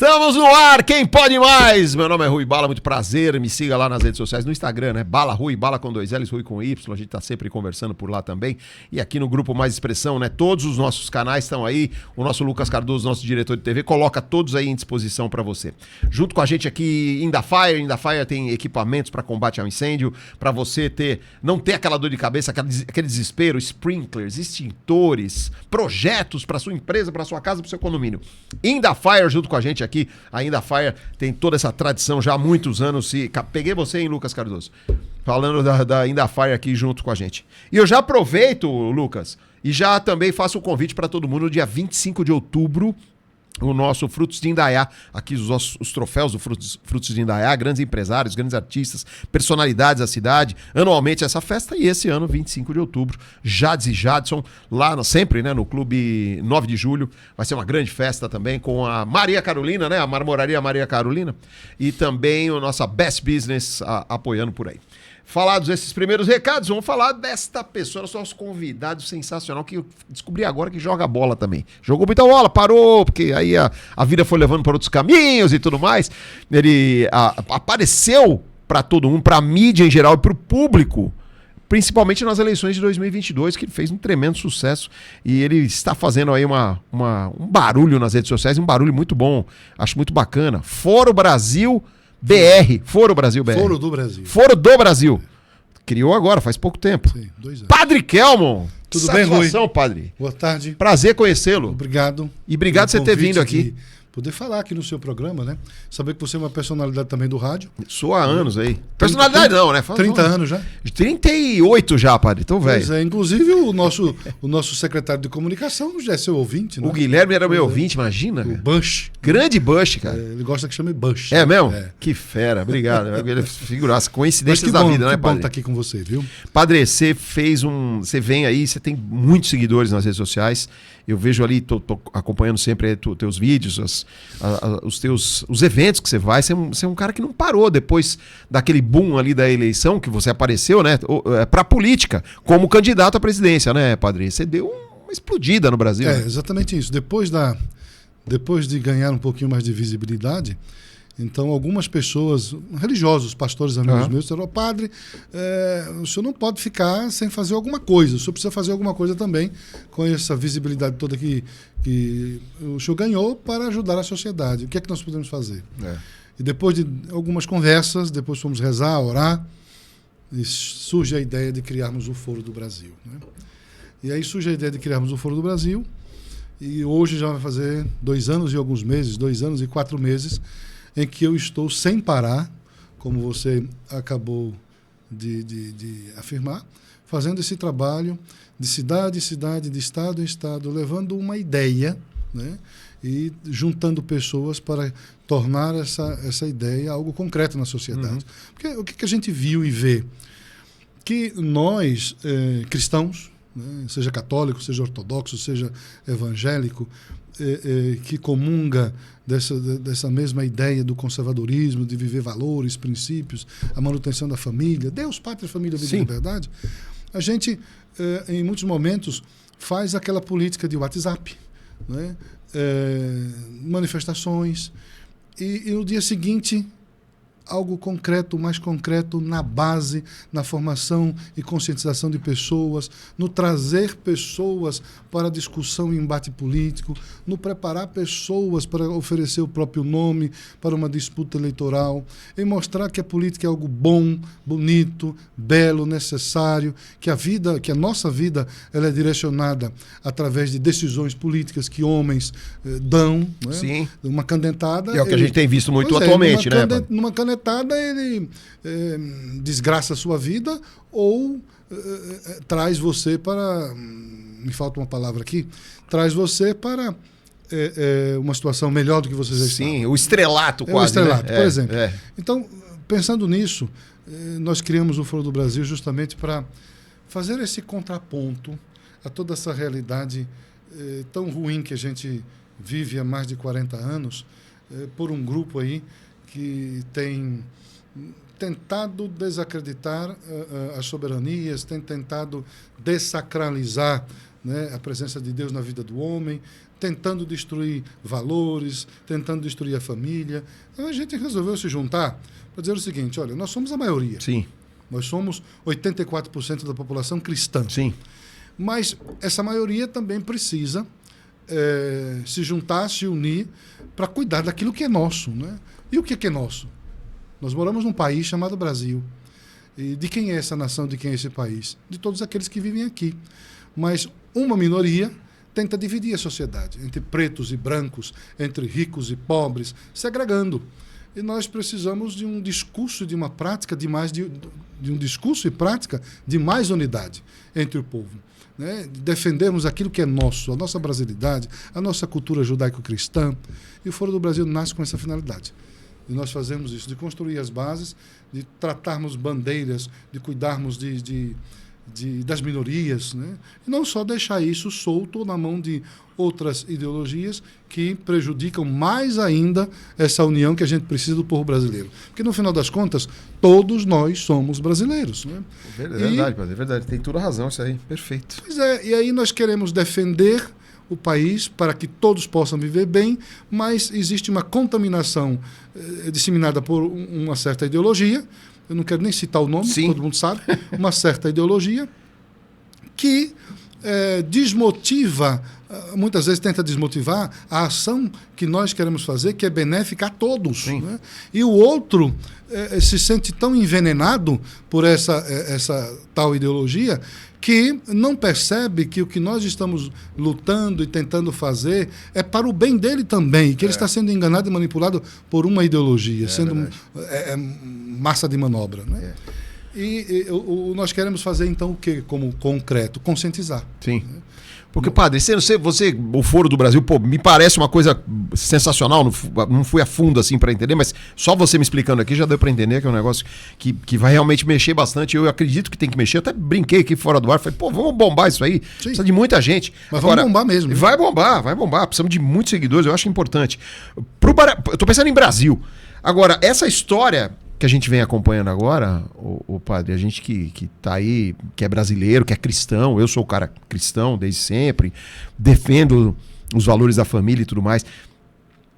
Estamos no ar, quem pode mais? Meu nome é Rui Bala, muito prazer, me siga lá nas redes sociais, no Instagram, né? Bala Rui, Bala com 2 L's, Rui com Y, a gente tá sempre conversando por lá também. E aqui no Grupo Mais Expressão, né? Todos os nossos canais estão aí, o nosso Lucas Cardoso, nosso diretor de TV, coloca todos aí em disposição para você. Junto com a gente aqui, Indafire tem equipamentos para combate ao incêndio, para você não ter aquela dor de cabeça, aquele desespero, sprinklers, extintores, projetos para sua empresa, para sua casa, para seu condomínio. Indafire junto com a gente aqui, a Indafire tem toda essa tradição já há muitos anos. Peguei você, hein, Lucas Cardoso? Falando da Indafire aqui junto com a gente. E eu já aproveito, Lucas, e já também faço o convite para todo mundo no dia 25 de outubro, o nosso Frutos de Indaiá, aqui os troféus do Frutos de Indaiá, grandes empresários, grandes artistas, personalidades da cidade, anualmente essa festa, e esse ano, 25 de outubro, Jades e Jadson, lá sempre, né, no Clube 9 de Julho, vai ser uma grande festa também, com a Maria Carolina, né, a Marmoraria Maria Carolina, e também a nossa Best Business apoiando por aí. Falados esses primeiros recados, vamos falar desta pessoa, nosso convidado sensacional, que eu descobri agora que joga bola também. Jogou muita bola, parou, porque aí a vida foi levando para outros caminhos e tudo mais. Ele apareceu para todo mundo, para a mídia em geral e para o público, principalmente nas eleições de 2022, que ele fez um tremendo sucesso. E ele está fazendo aí um barulho nas redes sociais, um barulho muito bom, acho muito bacana. Foro Brasil BR, Foro Brasil BR. Foro do Brasil. Foro do Brasil. Criou agora, faz pouco tempo. Sim, 2 anos. Padre Kelmon. Tudo bem, Rui? Padre. Boa tarde. Prazer conhecê-lo. Obrigado. E obrigado por você ter vindo aqui. Poder falar aqui no seu programa, né? Saber que você é uma personalidade também do rádio. Sou há anos aí. Personalidade não, né? 30 anos já? 38 já, padre. Então, velho. Pois é, inclusive o nosso secretário de comunicação já é seu ouvinte, né? O Guilherme era meu ouvinte, imagina. O Bush. Grande Bush, cara. Ele gosta que chame Bush. É mesmo? É. Que fera, obrigado. Ele figurasse, coincidências Mas da vida, né, bom padre? estar aqui com você, viu? Padre, você vem aí, você tem muitos seguidores nas redes sociais. Eu vejo ali, tô acompanhando sempre teus vídeos, os eventos que você vai. Você é um cara que não parou depois daquele boom ali da eleição que você apareceu, né? Pra política, como candidato à presidência, né, padre? Você deu uma explodida no Brasil. É, né? exatamente isso. Depois de ganhar um pouquinho mais de visibilidade, então algumas pessoas, religiosos, pastores amigos meus, disseram: padre, o senhor não pode ficar sem fazer alguma coisa, o senhor precisa fazer alguma coisa também com essa visibilidade toda que o senhor ganhou para ajudar a sociedade. O que é que nós podemos fazer? E depois de algumas conversas, depois fomos rezar, orar, e surge a ideia de criarmos o Foro do Brasil. Né? E aí surge a ideia de criarmos o Foro do Brasil, e hoje já vai fazer 2 anos e alguns meses, 2 anos e 4 meses, em que eu estou sem parar, como você acabou de afirmar, fazendo esse trabalho de cidade em cidade, de estado em estado, levando uma ideia, né, e juntando pessoas para tornar essa ideia algo concreto na sociedade. Porque o que a gente viu e vê? Que nós, cristãos, né, seja católico, seja ortodoxo, seja evangélico, que comunga dessa mesma ideia do conservadorismo, de viver valores, princípios, a manutenção da família, Deus, pátria, família, vida e liberdade, a gente, em muitos momentos, faz aquela política de WhatsApp, né? Manifestações, e no dia seguinte algo concreto, mais concreto, na base, na formação e conscientização de pessoas, no trazer pessoas para discussão e embate político, no preparar pessoas para oferecer o próprio nome para uma disputa eleitoral, em mostrar que a política é algo bom, bonito, belo, necessário, que a nossa vida ela é direcionada através de decisões políticas que homens dão, né? Sim. Uma canetada. É o que a gente tem visto muito atualmente, né? Numa canetada ele desgraça a sua vida ou traz você para, me falta uma palavra aqui, traz você para uma situação melhor do que você já está. Sim, o estrelato quase. O estrelato, né? por exemplo. Então, pensando nisso, nós criamos o Foro do Brasil justamente para fazer esse contraponto a toda essa realidade tão ruim que a gente vive há mais de 40 anos, por um grupo aí que tem tentado desacreditar as soberanias, tem tentado dessacralizar, né, a presença de Deus na vida do homem, tentando destruir valores, tentando destruir a família. Então a gente resolveu se juntar para dizer o seguinte, olha, nós somos a maioria. Sim. Nós somos 84% da população cristã. Sim. Mas essa maioria também precisa se juntar, se unir para cuidar daquilo que é nosso. Né? E o que é nosso? Nós moramos num país chamado Brasil. E de quem é essa nação, de quem é esse país? De todos aqueles que vivem aqui. Mas uma minoria tenta dividir a sociedade entre pretos e brancos, entre ricos e pobres, segregando. E nós precisamos de um discurso, de uma prática, de um discurso e prática de mais unidade entre o povo. Né? Defendermos aquilo que é nosso, a nossa brasilidade, a nossa cultura judaico-cristã. E o Foro do Brasil nasce com essa finalidade. E nós fazemos isso, de construir as bases, de tratarmos bandeiras, de cuidarmos das minorias, né? E não só deixar isso solto na mão de outras ideologias que prejudicam mais ainda essa união que a gente precisa do povo brasileiro. Porque, no final das contas, todos nós somos brasileiros. Né? É verdade, padre, é verdade. Tem toda a razão isso aí. Perfeito. Pois é, e aí nós queremos defender o país para que todos possam viver bem, mas existe uma contaminação disseminada por uma certa ideologia, eu não quero nem citar o nome, Sim. todo mundo sabe, uma certa ideologia que desmotiva, muitas vezes tenta desmotivar a ação que nós queremos fazer, que é benéfica a todos. Né? E o outro se sente tão envenenado por essa tal ideologia que não percebe que o que nós estamos lutando e tentando fazer é para o bem dele também, que ele está sendo enganado e manipulado por uma ideologia, sendo massa de manobra. Né? E nós queremos fazer, então, o que como concreto? Conscientizar. Sim. Porque, padre, você, o Foro do Brasil, pô, me parece uma coisa sensacional, não fui a fundo assim para entender, mas só você me explicando aqui já deu para entender que é um negócio que vai realmente mexer bastante. Eu acredito que tem que mexer, eu até brinquei aqui fora do ar, falei, pô, vamos bombar isso aí, precisa de muita gente. Mas agora, vamos bombar mesmo. Vai bombar, precisamos de muitos seguidores, eu acho importante. Eu tô pensando em Brasil. Agora, essa história que a gente vem acompanhando agora, o padre, a gente que tá aí, que é brasileiro, que é cristão, eu sou o cara cristão desde sempre, defendo os valores da família e tudo mais.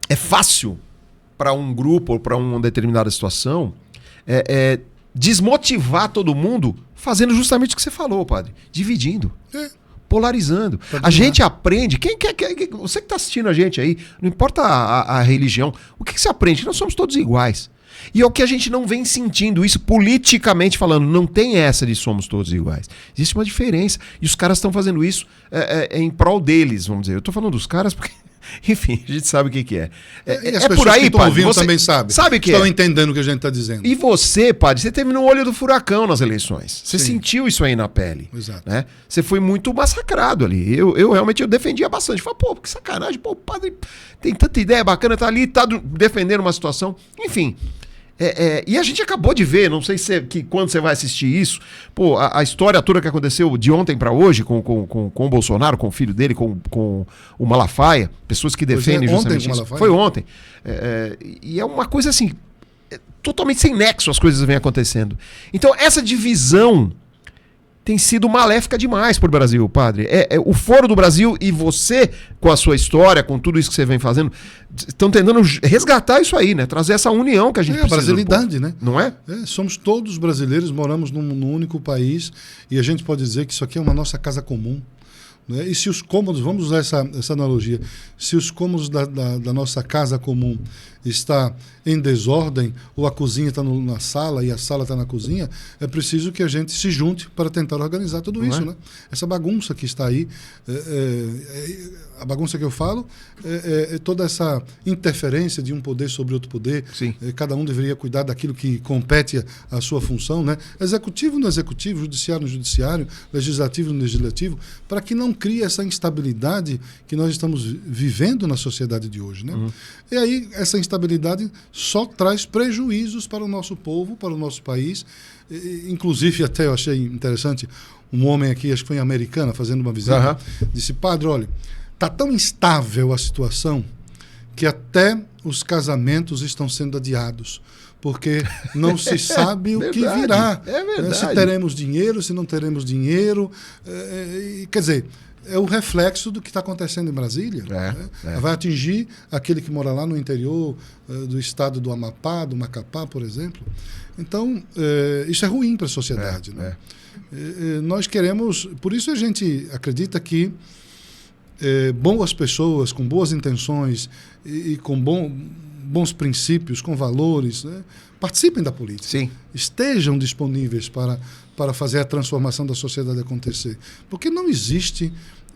É fácil para um grupo ou para uma determinada situação desmotivar todo mundo fazendo justamente o que você falou, padre, dividindo. Polarizando. A gente aprende, você que está assistindo a gente aí, não importa a religião, o que você aprende? Que nós somos todos iguais. E é o que a gente não vem sentindo isso politicamente falando. Não tem essa de somos todos iguais. Existe uma diferença. E os caras estão fazendo isso em prol deles, vamos dizer. Eu estou falando dos caras porque, enfim, a gente sabe o que é. E as pessoas que estão ouvindo também sabem. Sabe que estão entendendo o que a gente está dizendo. E você, padre, você teve no olho do furacão nas eleições. Você sentiu isso aí na pele. Exato. Né? Você foi muito massacrado ali. Eu realmente defendia bastante. Falei, pô, que sacanagem. Pô, o padre tem tanta ideia bacana, tá ali, tá defendendo uma situação. Enfim... e a gente acabou de ver, não sei quando você vai assistir isso, pô, a história toda que aconteceu de ontem para hoje com o Bolsonaro, com o filho dele, com o Malafaia, pessoas que defendem justamente isso. Foi ontem. E é uma coisa assim, totalmente sem nexo as coisas vêm acontecendo. Então essa divisão tem sido maléfica demais para o Brasil, padre. O Foro do Brasil e você, com a sua história, com tudo isso que você vem fazendo, estão tentando resgatar isso aí, né? Trazer essa união que a gente precisa. A brasilidade, né? Não é? Somos todos brasileiros, moramos num único país e a gente pode dizer que isso aqui é uma nossa casa comum. Né? E se os cômodos, vamos usar essa analogia, se os cômodos da nossa casa comum está em desordem, ou a cozinha está na sala e a sala está na cozinha, é preciso que a gente se junte para tentar organizar tudo isso. Né? Essa bagunça que está aí, a bagunça que eu falo, é toda essa interferência de um poder sobre outro poder. Cada um deveria cuidar daquilo que compete à sua função, né? Executivo no executivo, judiciário no judiciário, legislativo no legislativo, para que não crie essa instabilidade que nós estamos vivendo na sociedade de hoje. Né? E aí, essa instabilidade só traz prejuízos para o nosso povo, para o nosso país. Inclusive, até eu achei interessante, um homem aqui, acho que foi em Americana, fazendo uma visita, disse, padre, olha, está tão instável a situação que até os casamentos estão sendo adiados, porque não se sabe o que virá. É verdade. Se teremos dinheiro, se não teremos dinheiro. Quer dizer, é o reflexo do que está acontecendo em Brasília. Vai atingir aquele que mora lá no interior do estado do Amapá, do Macapá, por exemplo. Então, isso é ruim para a sociedade. Né? Nós queremos... Por isso a gente acredita que boas pessoas, com boas intenções e com bons princípios, com valores, né, participem da política. Sim. Estejam disponíveis para fazer a transformação da sociedade acontecer. Porque não existe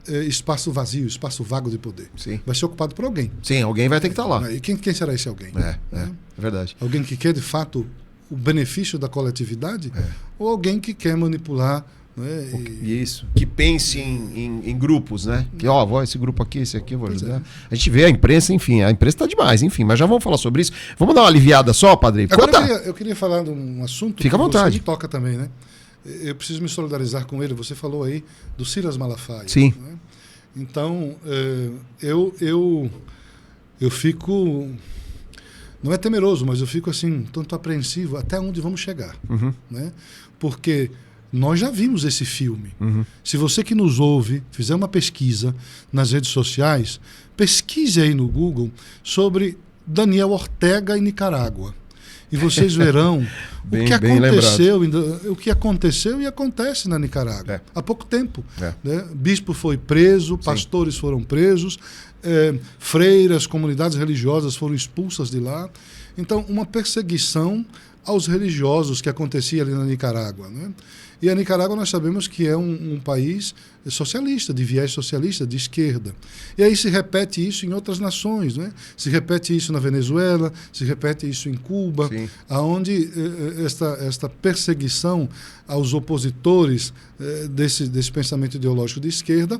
espaço vazio, espaço vago de poder. Sim. Vai ser ocupado por alguém. Sim, alguém vai ter que estar lá. E quem será esse alguém? É verdade. Alguém que quer, de fato, o benefício da coletividade? Ou alguém que quer manipular... Isso, que pense em grupos, né? Que, esse grupo aqui, esse aqui, eu vou ajudar. A gente vê a imprensa, enfim, a imprensa tá demais, enfim, mas já vamos falar sobre isso. Vamos dar uma aliviada só, padre? Agora eu queria falar de um assunto Fica à vontade. Você me toca também, né? Eu preciso me solidarizar com ele. Você falou aí do Silas Malafaia. Sim. Né? Então, eu fico... Não é temeroso, mas eu fico assim, tanto apreensivo até onde vamos chegar. Né? Porque... nós já vimos esse filme. Se você que nos ouve fizer uma pesquisa nas redes sociais, pesquise aí no Google sobre Daniel Ortega e Nicarágua. E vocês verão o que aconteceu e acontece na Nicarágua. Há pouco tempo. Né? Bispo foi preso, pastores foram presos, freiras, comunidades religiosas foram expulsas de lá. Então, uma perseguição aos religiosos que acontecia ali na Nicarágua. Né? E a Nicarágua nós sabemos que é um país socialista, de viés socialista, de esquerda. E aí se repete isso em outras nações, né? Se repete isso na Venezuela, se repete isso em Cuba, onde esta perseguição aos opositores desse pensamento ideológico de esquerda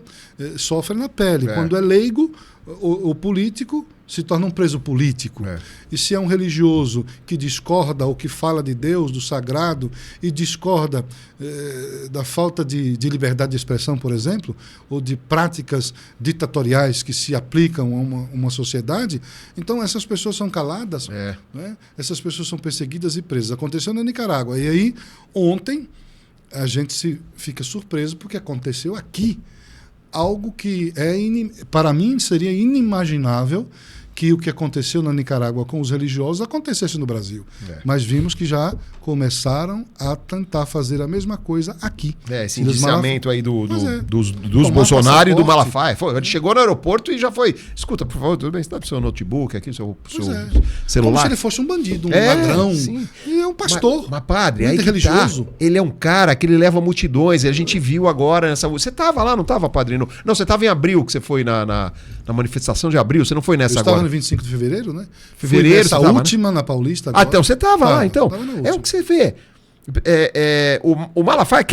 sofre na pele. Quando é leigo, o político se torna um preso político. E se é um religioso que discorda ou que fala de Deus, do sagrado, e discorda da falta de liberdade de expressão, por exemplo, ou de práticas ditatoriais que se aplicam a uma sociedade, então essas pessoas são caladas, né? Essas pessoas são perseguidas e presas. Aconteceu na Nicarágua. E aí, ontem, a gente fica surpreso porque aconteceu aqui algo que para mim seria inimaginável que o que aconteceu na Nicarágua com os religiosos acontecesse no Brasil. Mas vimos que já começaram a tentar fazer a mesma coisa aqui. Esse indiciamento aí dos Bolsonaro e do Malafaia. Ele chegou no aeroporto e já foi. Escuta, por favor, tudo bem? Você dá pro seu notebook aqui, seu celular? Como se ele fosse um bandido, um ladrão. Sim. E é um pastor. Mas padre, aí religioso. Ele é um cara que ele leva multidões. E a gente viu agora nessa... Você estava lá, não estava, padrinho? Não, você estava em abril, que você foi na manifestação de abril. Você não foi nessa agora? 25 de fevereiro, né? Fevereiro, essa última, né? Na Paulista. Agora. Então você estava lá, então. É o que você vê. O Malafaia,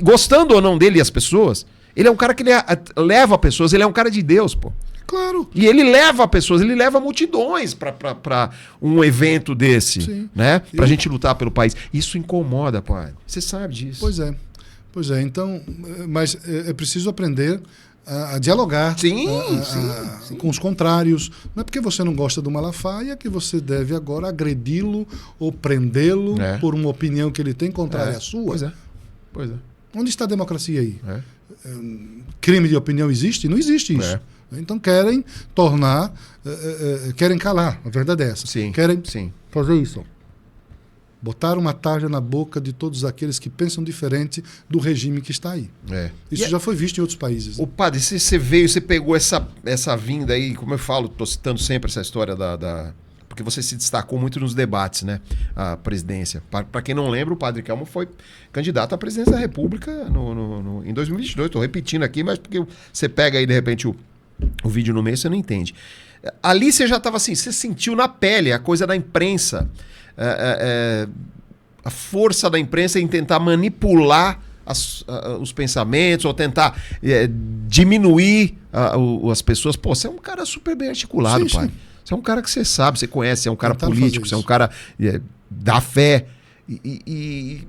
gostando ou não dele e as pessoas, ele é um cara que ele leva pessoas, ele é um cara de Deus, pô. Claro. E ele leva pessoas, ele leva multidões para um evento desse, né? Pra gente lutar pelo país. Isso incomoda, pai. Você sabe disso. Pois é. Então, mas é preciso aprender a dialogar com os contrários. Não é porque você não gosta do Malafaia que você deve agora agredi-lo ou prendê-lo por uma opinião que ele tem contrária à sua. Pois é. Onde está a democracia aí? Crime de opinião existe? Não existe isso. Então querem tornar, querem calar, a verdade é essa. Querem fazer isso. Botar uma tarja na boca de todos aqueles que pensam diferente do regime que está aí. Isso já foi visto em outros países. O padre, você pegou essa vinda aí, como eu falo, estou citando sempre essa história porque você se destacou muito nos debates, né? A presidência. Para quem não lembra, o padre Kelmo foi candidato à presidência da República em 2022. Estou repetindo aqui, mas porque você pega aí, de repente, o vídeo no meio, você não entende. Ali você já estava assim, você sentiu na pele a coisa da imprensa. A força da imprensa em tentar manipular os pensamentos ou tentar diminuir as pessoas. Pô, você é um cara super bem articulado, pai. Você é um cara que você sabe, você conhece, você é um cara político, você é um cara da fé. E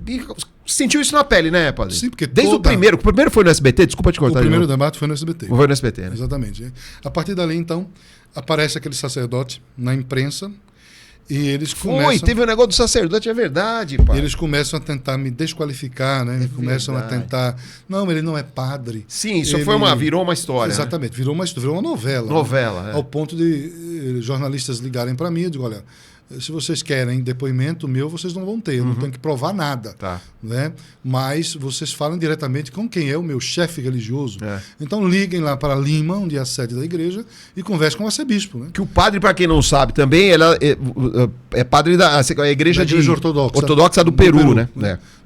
sentiu isso na pele, né, padre? Sim, porque desde o primeiro foi no SBT, desculpa te cortar. O primeiro debate foi no SBT. Foi no SBT, né? Exatamente. A partir dali, então, aparece aquele sacerdote na imprensa E eles começam... teve um negócio do sacerdote, é verdade, pai. Eles começam a tentar me desqualificar, né? Começam a tentar... Não, ele não é padre. Sim, isso ele... virou uma história. Exatamente, né? virou uma novela. Novela, né? é. Ao ponto de jornalistas ligarem para mim e digo, olha, se vocês querem depoimento meu, vocês não vão ter, eu não tenho que provar nada. Tá. Né? Mas vocês falam diretamente com quem é o meu chefe religioso. Então liguem lá para Lima, onde é a sede da igreja, e conversem com o arcebispo. Né? Que o padre, para quem não sabe, também ela é padre da igreja ortodoxa do Peru, né?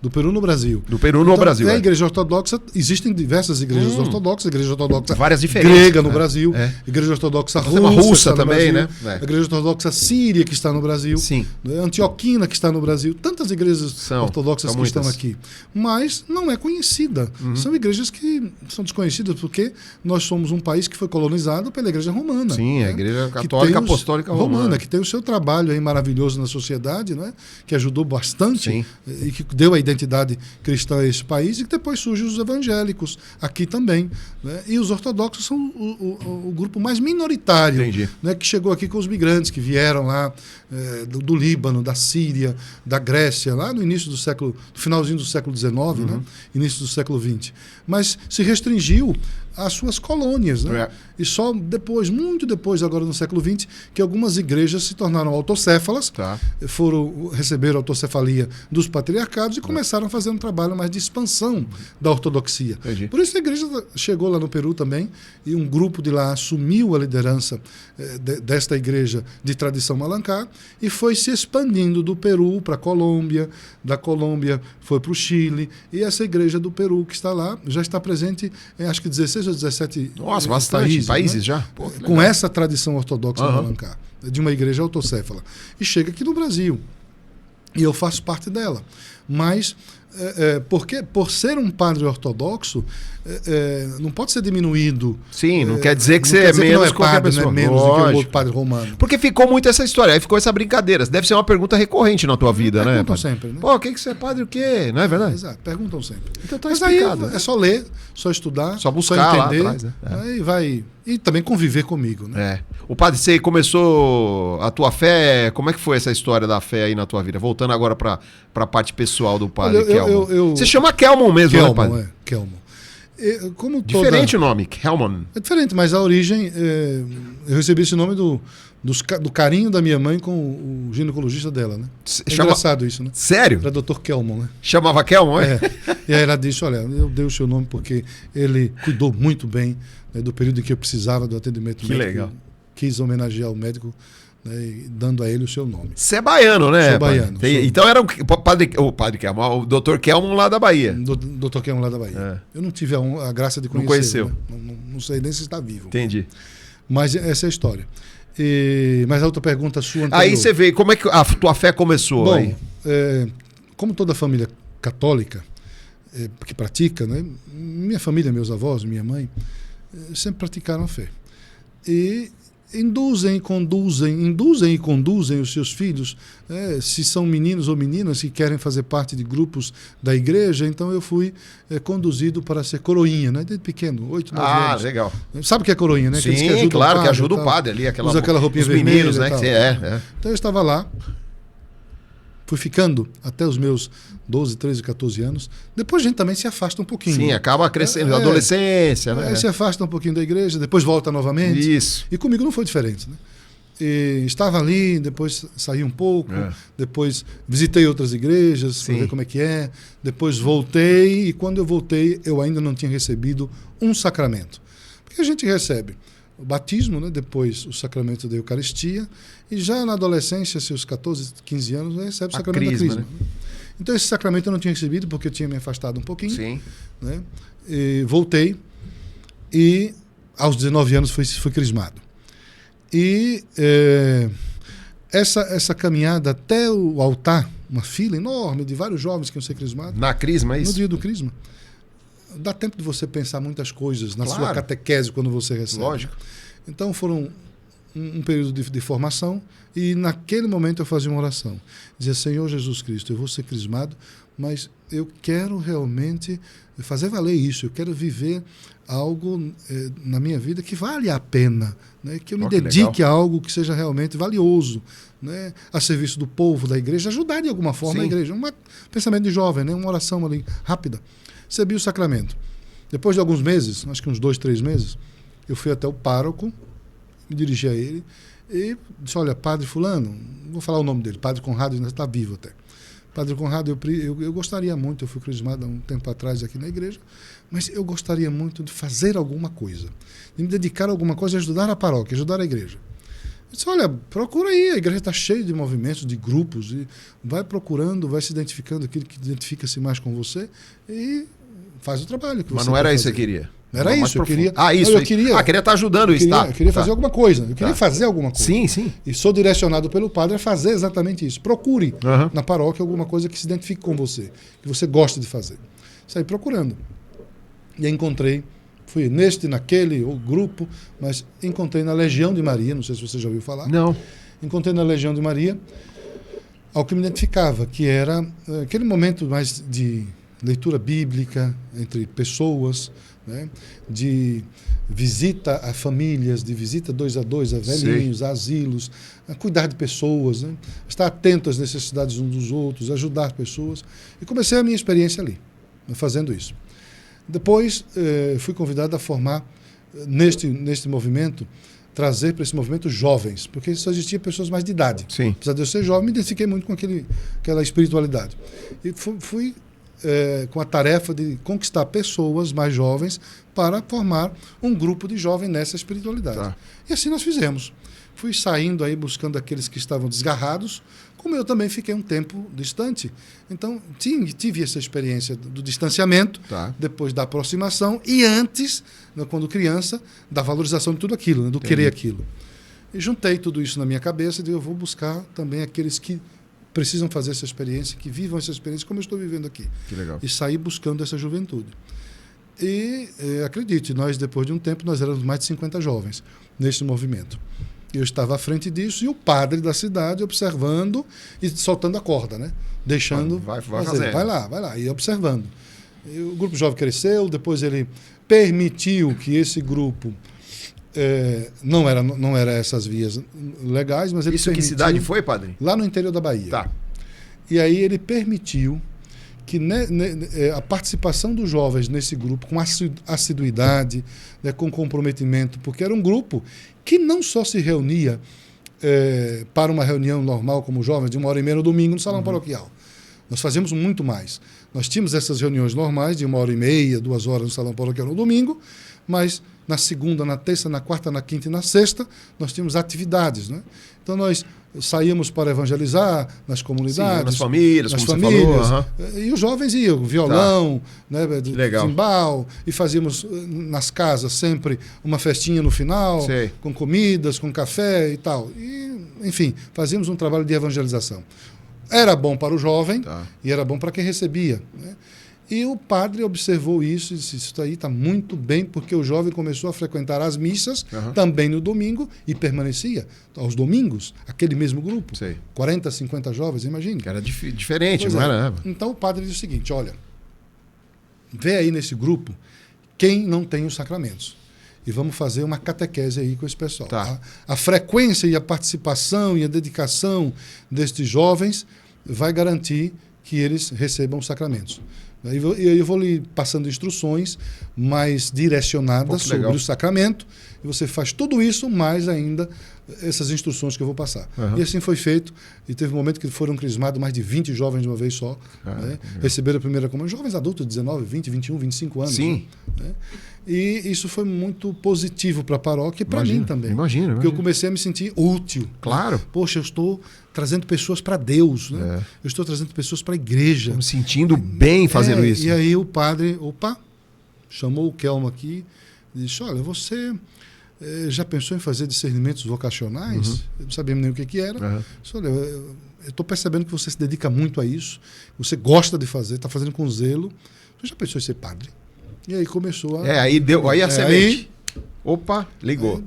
Do Peru no Brasil. Do Peru no Brasil. A igreja ortodoxa, existem diversas igrejas ortodoxas, igreja ortodoxa várias diferentes, grega no Brasil, igreja ortodoxa russa também, Brasil, né? A igreja ortodoxa síria que está no Brasil, sim. Antioquina que está no Brasil, tantas igrejas ortodoxas que estão aqui. Mas não é conhecida. São igrejas que são desconhecidas porque nós somos um país que foi colonizado pela igreja romana. Sim, a igreja católica apostólica romana. Que tem o seu trabalho aí maravilhoso na sociedade, né? Que ajudou bastante e que deu a identidade cristã a esse país, e que depois surgem os evangélicos aqui também. Né? E os ortodoxos são o grupo mais minoritário, né? Que chegou aqui com os migrantes que vieram lá do Líbano, da Síria, da Grécia, lá no início do finalzinho do século XIX, né? Início do século XX. Mas se restringiu às suas colônias. Né? E só depois, muito depois, agora no século XX, que algumas igrejas se tornaram autocéfalas, receberam a autocefalia dos patriarcados e começaram a fazer um trabalho mais de expansão da ortodoxia. Por isso a igreja chegou lá no Peru também, e um grupo de lá assumiu a liderança desta igreja de tradição malancá e foi se expandindo do Peru para a Colômbia, da Colômbia foi para o Chile, e essa igreja do Peru que está lá já está presente em acho que 16 ou 17 países né? já. Pô, com essa tradição ortodoxa malancá, de uma igreja autocéfala. E chega aqui no Brasil. E eu faço parte dela. Mas, porque por ser um padre ortodoxo, não pode ser diminuído. Sim, não quer dizer que você é menos que qualquer pessoa. Não é menos do que o outro padre romano. Porque ficou muito essa história, aí ficou essa brincadeira. Deve ser uma pergunta recorrente na tua vida, né? Perguntam sempre, né? Pô, o que você é padre o quê? Não é verdade? Exato, perguntam sempre. Então tá Mas explicado. aí é só ler, só estudar, só buscar só entender, lá atrás, né? Aí vai... E também conviver comigo, né? O padre, você começou a tua fé, como é que foi essa história da fé aí na tua vida? Voltando agora para a parte pessoal do padre Kelmon. Você chama Kelmon mesmo, Kelmon, né, padre? Kelmon. Diferente o nome, Kelmon. É diferente, mas a origem... eu recebi esse nome do carinho da minha mãe com o ginecologista dela, né? Engraçado isso, né? Sério? Era Dr. Kelmon, né? Chamava Kelmon, é? E aí ela disse, olha, eu dei o seu nome porque ele cuidou muito bem, né, do período em que eu precisava do atendimento médico. Legal. Quis homenagear o médico, né, dando a ele o seu nome. Você é baiano, né? Sou baiano. Então era o padre Kelmon, o Dr. Kelmon lá da Bahia. Dr. Kelmon lá da Bahia. Eu não tive a graça de conhecer. Não conheceu. Né? Não sei nem se está vivo. Entendi. Mas essa é a história. Mas a outra pergunta sua anterior. Aí você vê, como é que a tua fé começou? Bom, aí? Como toda família católica que pratica, né? Minha família, meus avós, minha mãe, sempre praticaram a fé. E induzem e conduzem os seus filhos, se são meninos ou meninas que querem fazer parte de grupos da igreja. Então eu fui conduzido para ser coroinha, né? Desde pequeno, 8, 9 anos. Legal. Sabe o que é coroinha, né? Sim, que claro, que ajuda o padre ali. Usa aquela roupinha os vermelha. Meninos, né? Então eu estava lá, fui ficando até os meus 12, 13, 14 anos. Depois a gente também se afasta um pouquinho. Sim, acaba crescendo, adolescência, né? Aí se afasta um pouquinho da igreja, depois volta novamente. Isso. E comigo não foi diferente, né? E estava ali, depois saí um pouco, depois visitei outras igrejas para ver como é que é, depois voltei, e quando eu voltei eu ainda não tinha recebido um sacramento. Porque a gente recebe o batismo, né? Depois o sacramento da Eucaristia, e já na adolescência, seus 14, 15 anos, recebe o sacramento da crisma. Né? Então esse sacramento eu não tinha recebido porque eu tinha me afastado um pouquinho. Sim. Né? E voltei, e aos 19 anos fui crismado. E essa caminhada até o altar, uma fila enorme de vários jovens que iam ser crismados. Na crisma, é isso? No dia do crisma. Dá tempo de você pensar muitas coisas na sua catequese quando você recebe. Lógico. Então foram um período de formação, e naquele momento eu fazia uma oração. Dizia: Senhor Jesus Cristo, eu vou ser crismado, mas eu quero realmente fazer valer isso, eu quero viver algo na minha vida que vale a pena, né? Que eu me dedique a algo que seja realmente valioso, né? A serviço do povo, da igreja, ajudar de alguma forma a igreja. Um pensamento de jovem, né? Uma oração ali rápida. Recebi o sacramento. Depois de alguns meses, acho que uns 2, 3 meses, eu fui até o pároco, me dirigi a ele e disse: olha, padre fulano, vou falar o nome dele, padre Conrado, ainda está vivo até. Padre Conrado, eu gostaria muito, eu fui crismado há um tempo atrás aqui na igreja, mas eu gostaria muito de fazer alguma coisa, de me dedicar a alguma coisa, ajudar a paróquia, ajudar a igreja. Eu disse: olha, procura aí, a igreja está cheia de movimentos, de grupos, e vai procurando, vai se identificando aquilo que identifica-se mais com você e faz o trabalho que você Mas não era isso fazer. que você queria? Era isso, eu queria. Isso. Eu queria estar ajudando o Estado. Eu queria fazer alguma coisa. Eu queria fazer alguma coisa. Sim, sim. E sou direcionado pelo padre a fazer exatamente isso. Procure na paróquia alguma coisa que se identifique com você, que você gosta de fazer. Saí procurando. E aí encontrei, fui naquele grupo, mas encontrei na Legião de Maria, não sei se você já ouviu falar. Não. Encontrei na Legião de Maria ao que me identificava, que era aquele momento mais de leitura bíblica entre pessoas, né? De visita a famílias, de visita 2 a 2 a velhinhos, a asilos, a cuidar de pessoas, né? Estar atento às necessidades uns dos outros, ajudar pessoas. E comecei a minha experiência ali, fazendo isso. Depois fui convidado a formar neste movimento, trazer para esse movimento jovens, porque só existia pessoas mais de idade. Sim. Apesar de eu ser jovem, me identifiquei muito com aquela espiritualidade. E fui com a tarefa de conquistar pessoas mais jovens para formar um grupo de jovens nessa espiritualidade. Tá. E assim nós fizemos. Fui saindo aí buscando aqueles que estavam desgarrados, como eu também fiquei um tempo distante. Então, tive essa experiência do distanciamento, depois da aproximação e antes, quando criança, da valorização de tudo aquilo, né, do querer aquilo. E juntei tudo isso na minha cabeça e disse: eu vou buscar também aqueles que precisam fazer essa experiência, que vivam essa experiência como eu estou vivendo aqui. Que legal. E sair buscando essa juventude. E acredite, nós depois de um tempo, nós éramos mais de 50 jovens nesse movimento. Eu estava à frente disso e o padre da cidade observando e soltando a corda, né? Deixando fazer. Vai lá, e observando. E o grupo jovem cresceu, depois ele permitiu que esse grupo não era essas vias legais, mas ele permitiu... Isso que cidade foi, padre? Lá no interior da Bahia. Tá. E aí ele permitiu que a participação dos jovens nesse grupo, com assiduidade, né, com comprometimento, porque era um grupo que não só se reunia para uma reunião normal como jovens, de 1h30 no domingo no salão paroquial. Nós fazíamos muito mais. Nós tínhamos essas reuniões normais de 1h30, 2 horas no salão paroquial no domingo, mas na segunda, na terça, na quarta, na quinta e na sexta, nós tínhamos atividades, né? Então nós saíamos para evangelizar nas comunidades, nas famílias, como você falou. E os jovens iam, violão, né, timbal, e fazíamos nas casas sempre uma festinha no final, com comidas, com café e tal. E, enfim, fazíamos um trabalho de evangelização. Era bom para o jovem e era bom para quem recebia, né? E o padre observou isso e disse: isso aí está muito bem, porque o jovem começou a frequentar as missas também no domingo e permanecia aos domingos, aquele mesmo grupo. 40, 50 jovens, imagine. Era diferente, não era? Então o padre disse o seguinte: olha, vê aí nesse grupo quem não tem os sacramentos. E vamos fazer uma catequese aí com esse pessoal. A frequência e a participação e a dedicação destes jovens vai garantir que eles recebam os sacramentos. Eu vou lhe passando instruções mais direcionadas sobre o sacramento, e você faz tudo isso, mais ainda essas instruções que eu vou passar. E assim foi feito, e teve um momento que foram crismados mais de 20 jovens de uma vez só, né? Receberam a primeira comunhão, jovens adultos, 19, 20, 21, 25 anos. Sim. Né? E isso foi muito positivo para a paróquia e para mim também. Imagina. Porque eu comecei a me sentir útil. Claro. Poxa, eu estou trazendo pessoas para Deus, né? Eu estou trazendo pessoas para a igreja. Estou me sentindo bem fazendo isso. E aí o padre, chamou o Kelmo aqui e disse: olha, você já pensou em fazer discernimentos vocacionais? Eu não sabia nem o que era. Disse: olha, eu estou percebendo que você se dedica muito a isso, você gosta de fazer, está fazendo com zelo. Você já pensou em ser padre? E aí começou a... aí a semente. Ligou.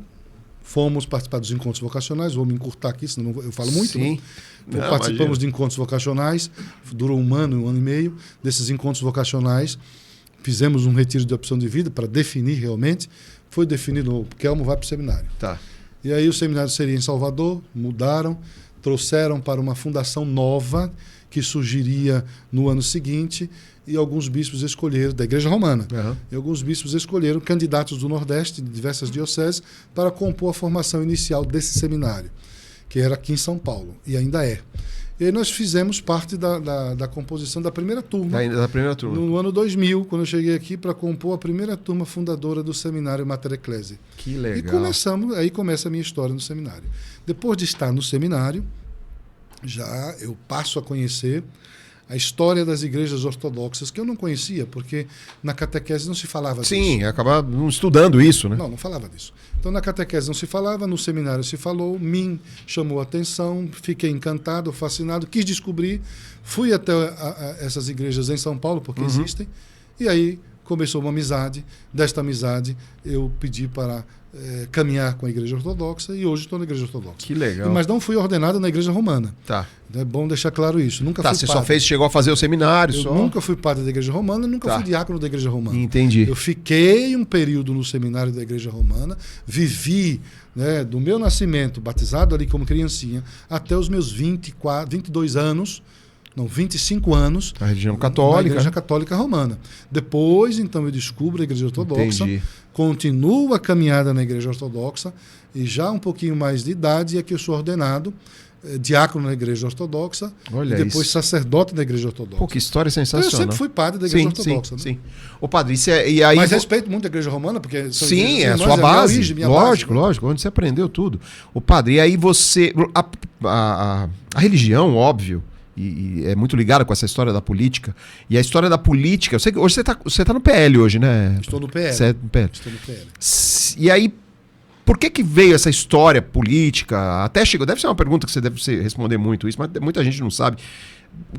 fomos participar dos encontros vocacionais. Vou me encurtar aqui, senão eu falo muito. Sim. Né? Participamos de encontros vocacionais, durou um ano e meio. Desses encontros vocacionais, fizemos um retiro de opção de vida para definir realmente. Foi definido, o Kelmo vai para o seminário. Tá. E aí o seminário seria em Salvador, mudaram, trouxeram para uma fundação nova que surgiria no ano seguinte, e alguns bispos escolheram, da Igreja Romana, e alguns bispos escolheram candidatos do Nordeste, de diversas dioceses, para compor a formação inicial desse seminário, que era aqui em São Paulo, e ainda é. E aí nós fizemos parte da composição da primeira turma. Da primeira turma. No ano 2000, quando eu cheguei aqui para compor a primeira turma fundadora do seminário Mater Ecclesiae. Que legal. E começamos, aí começa a minha história no seminário. Depois de estar no seminário, já eu passo a conhecer a história das igrejas ortodoxas, que eu não conhecia, porque na catequese não se falava disso. Sim, acabava estudando isso, né? Não falava disso. Então, na catequese não se falava, no seminário se falou, me chamou a atenção, fiquei encantado, fascinado, quis descobrir, fui até essas igrejas em São Paulo, porque existem, e aí começou uma amizade. Desta amizade, eu pedi para caminhar com a Igreja Ortodoxa, e hoje estou na Igreja Ortodoxa. Que legal. Mas não fui ordenado na Igreja Romana. Tá. É bom deixar claro isso. Nunca fui você padre. chegou a fazer o seminário Eu só? nunca fui padre da Igreja Romana, nunca fui diácono da Igreja Romana. Entendi. Eu fiquei um período no seminário da Igreja Romana, vivi, né, do meu nascimento, batizado ali como criancinha, até os meus 22 anos, não, 25 anos. A religião católica. Na Igreja Católica Romana. Depois, então, eu descubro a Igreja Ortodoxa. Entendi. Continuo a caminhada na Igreja Ortodoxa, e já um pouquinho mais de idade é que eu sou ordenado diácono na Igreja Ortodoxa. Olha, e depois isso. sacerdote da Igreja Ortodoxa. Pô, que história sensacional. Eu sempre fui padre da Igreja Ortodoxa. Sim, né? sim. Ô, padre, e aí... Mas respeito muito a Igreja Romana, porque... Sim, é a sua base. Lógico, onde você aprendeu tudo. Ô, padre, e aí você... A religião, óbvio, e é muito ligada com essa história da política. E a história da política... Eu sei que hoje você tá no PL hoje, né? Estou no PL. Você é no PL. Estou no PL. E aí, por que veio essa história política? Até chegou... Deve ser uma pergunta que você deve responder muito isso, mas muita gente não sabe.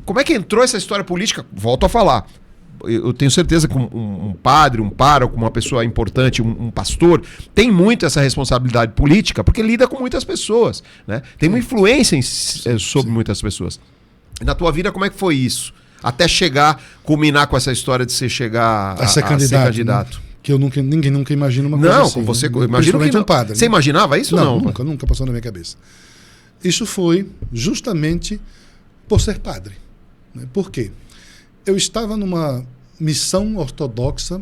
Como é que entrou essa história política? Volto a falar. Eu tenho certeza que um padre, um pároco, uma pessoa importante, um pastor, tem muito essa responsabilidade política, porque lida com muitas pessoas, né? Tem uma influência sobre muitas pessoas. E na tua vida, como é que foi isso? Até culminar com essa história de você chegar a ser candidato. Né? Que ninguém nunca imagina uma coisa assim. Não, você né? imagina que um padre. Você imaginava isso ou não? Nunca passou na minha cabeça. Isso foi justamente por ser padre. Né? Por quê? Eu estava numa missão ortodoxa.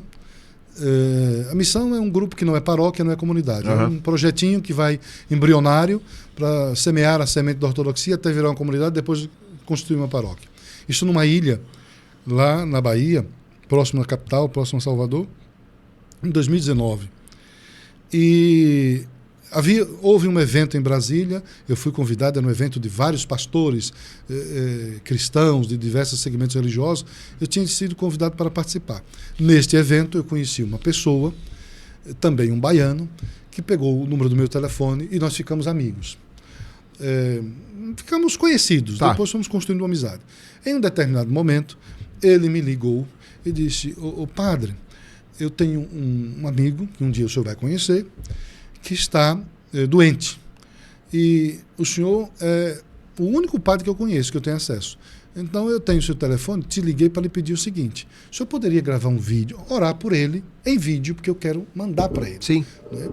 A missão é um grupo que não é paróquia, não é comunidade. É um projetinho que vai embrionário para semear a semente da ortodoxia até virar uma comunidade, depois construir uma paróquia. Isso numa ilha, lá na Bahia, próximo à capital, próximo a Salvador, em 2019. E houve um evento em Brasília, eu fui convidado, era um evento de vários pastores cristãos de diversos segmentos religiosos, eu tinha sido convidado para participar. Neste evento eu conheci uma pessoa, também um baiano, que pegou o número do meu telefone e nós ficamos amigos. Ficamos conhecidos, depois fomos construindo uma amizade. Em um determinado momento, ele me ligou e disse: ô padre, eu tenho um amigo, que um dia o senhor vai conhecer, que está doente. E o senhor é o único padre que eu conheço, que eu tenho acesso. Então eu tenho o seu telefone, te liguei para lhe pedir o seguinte: o senhor poderia gravar um vídeo, orar por ele em vídeo, porque eu quero mandar para ele. Sim. Né?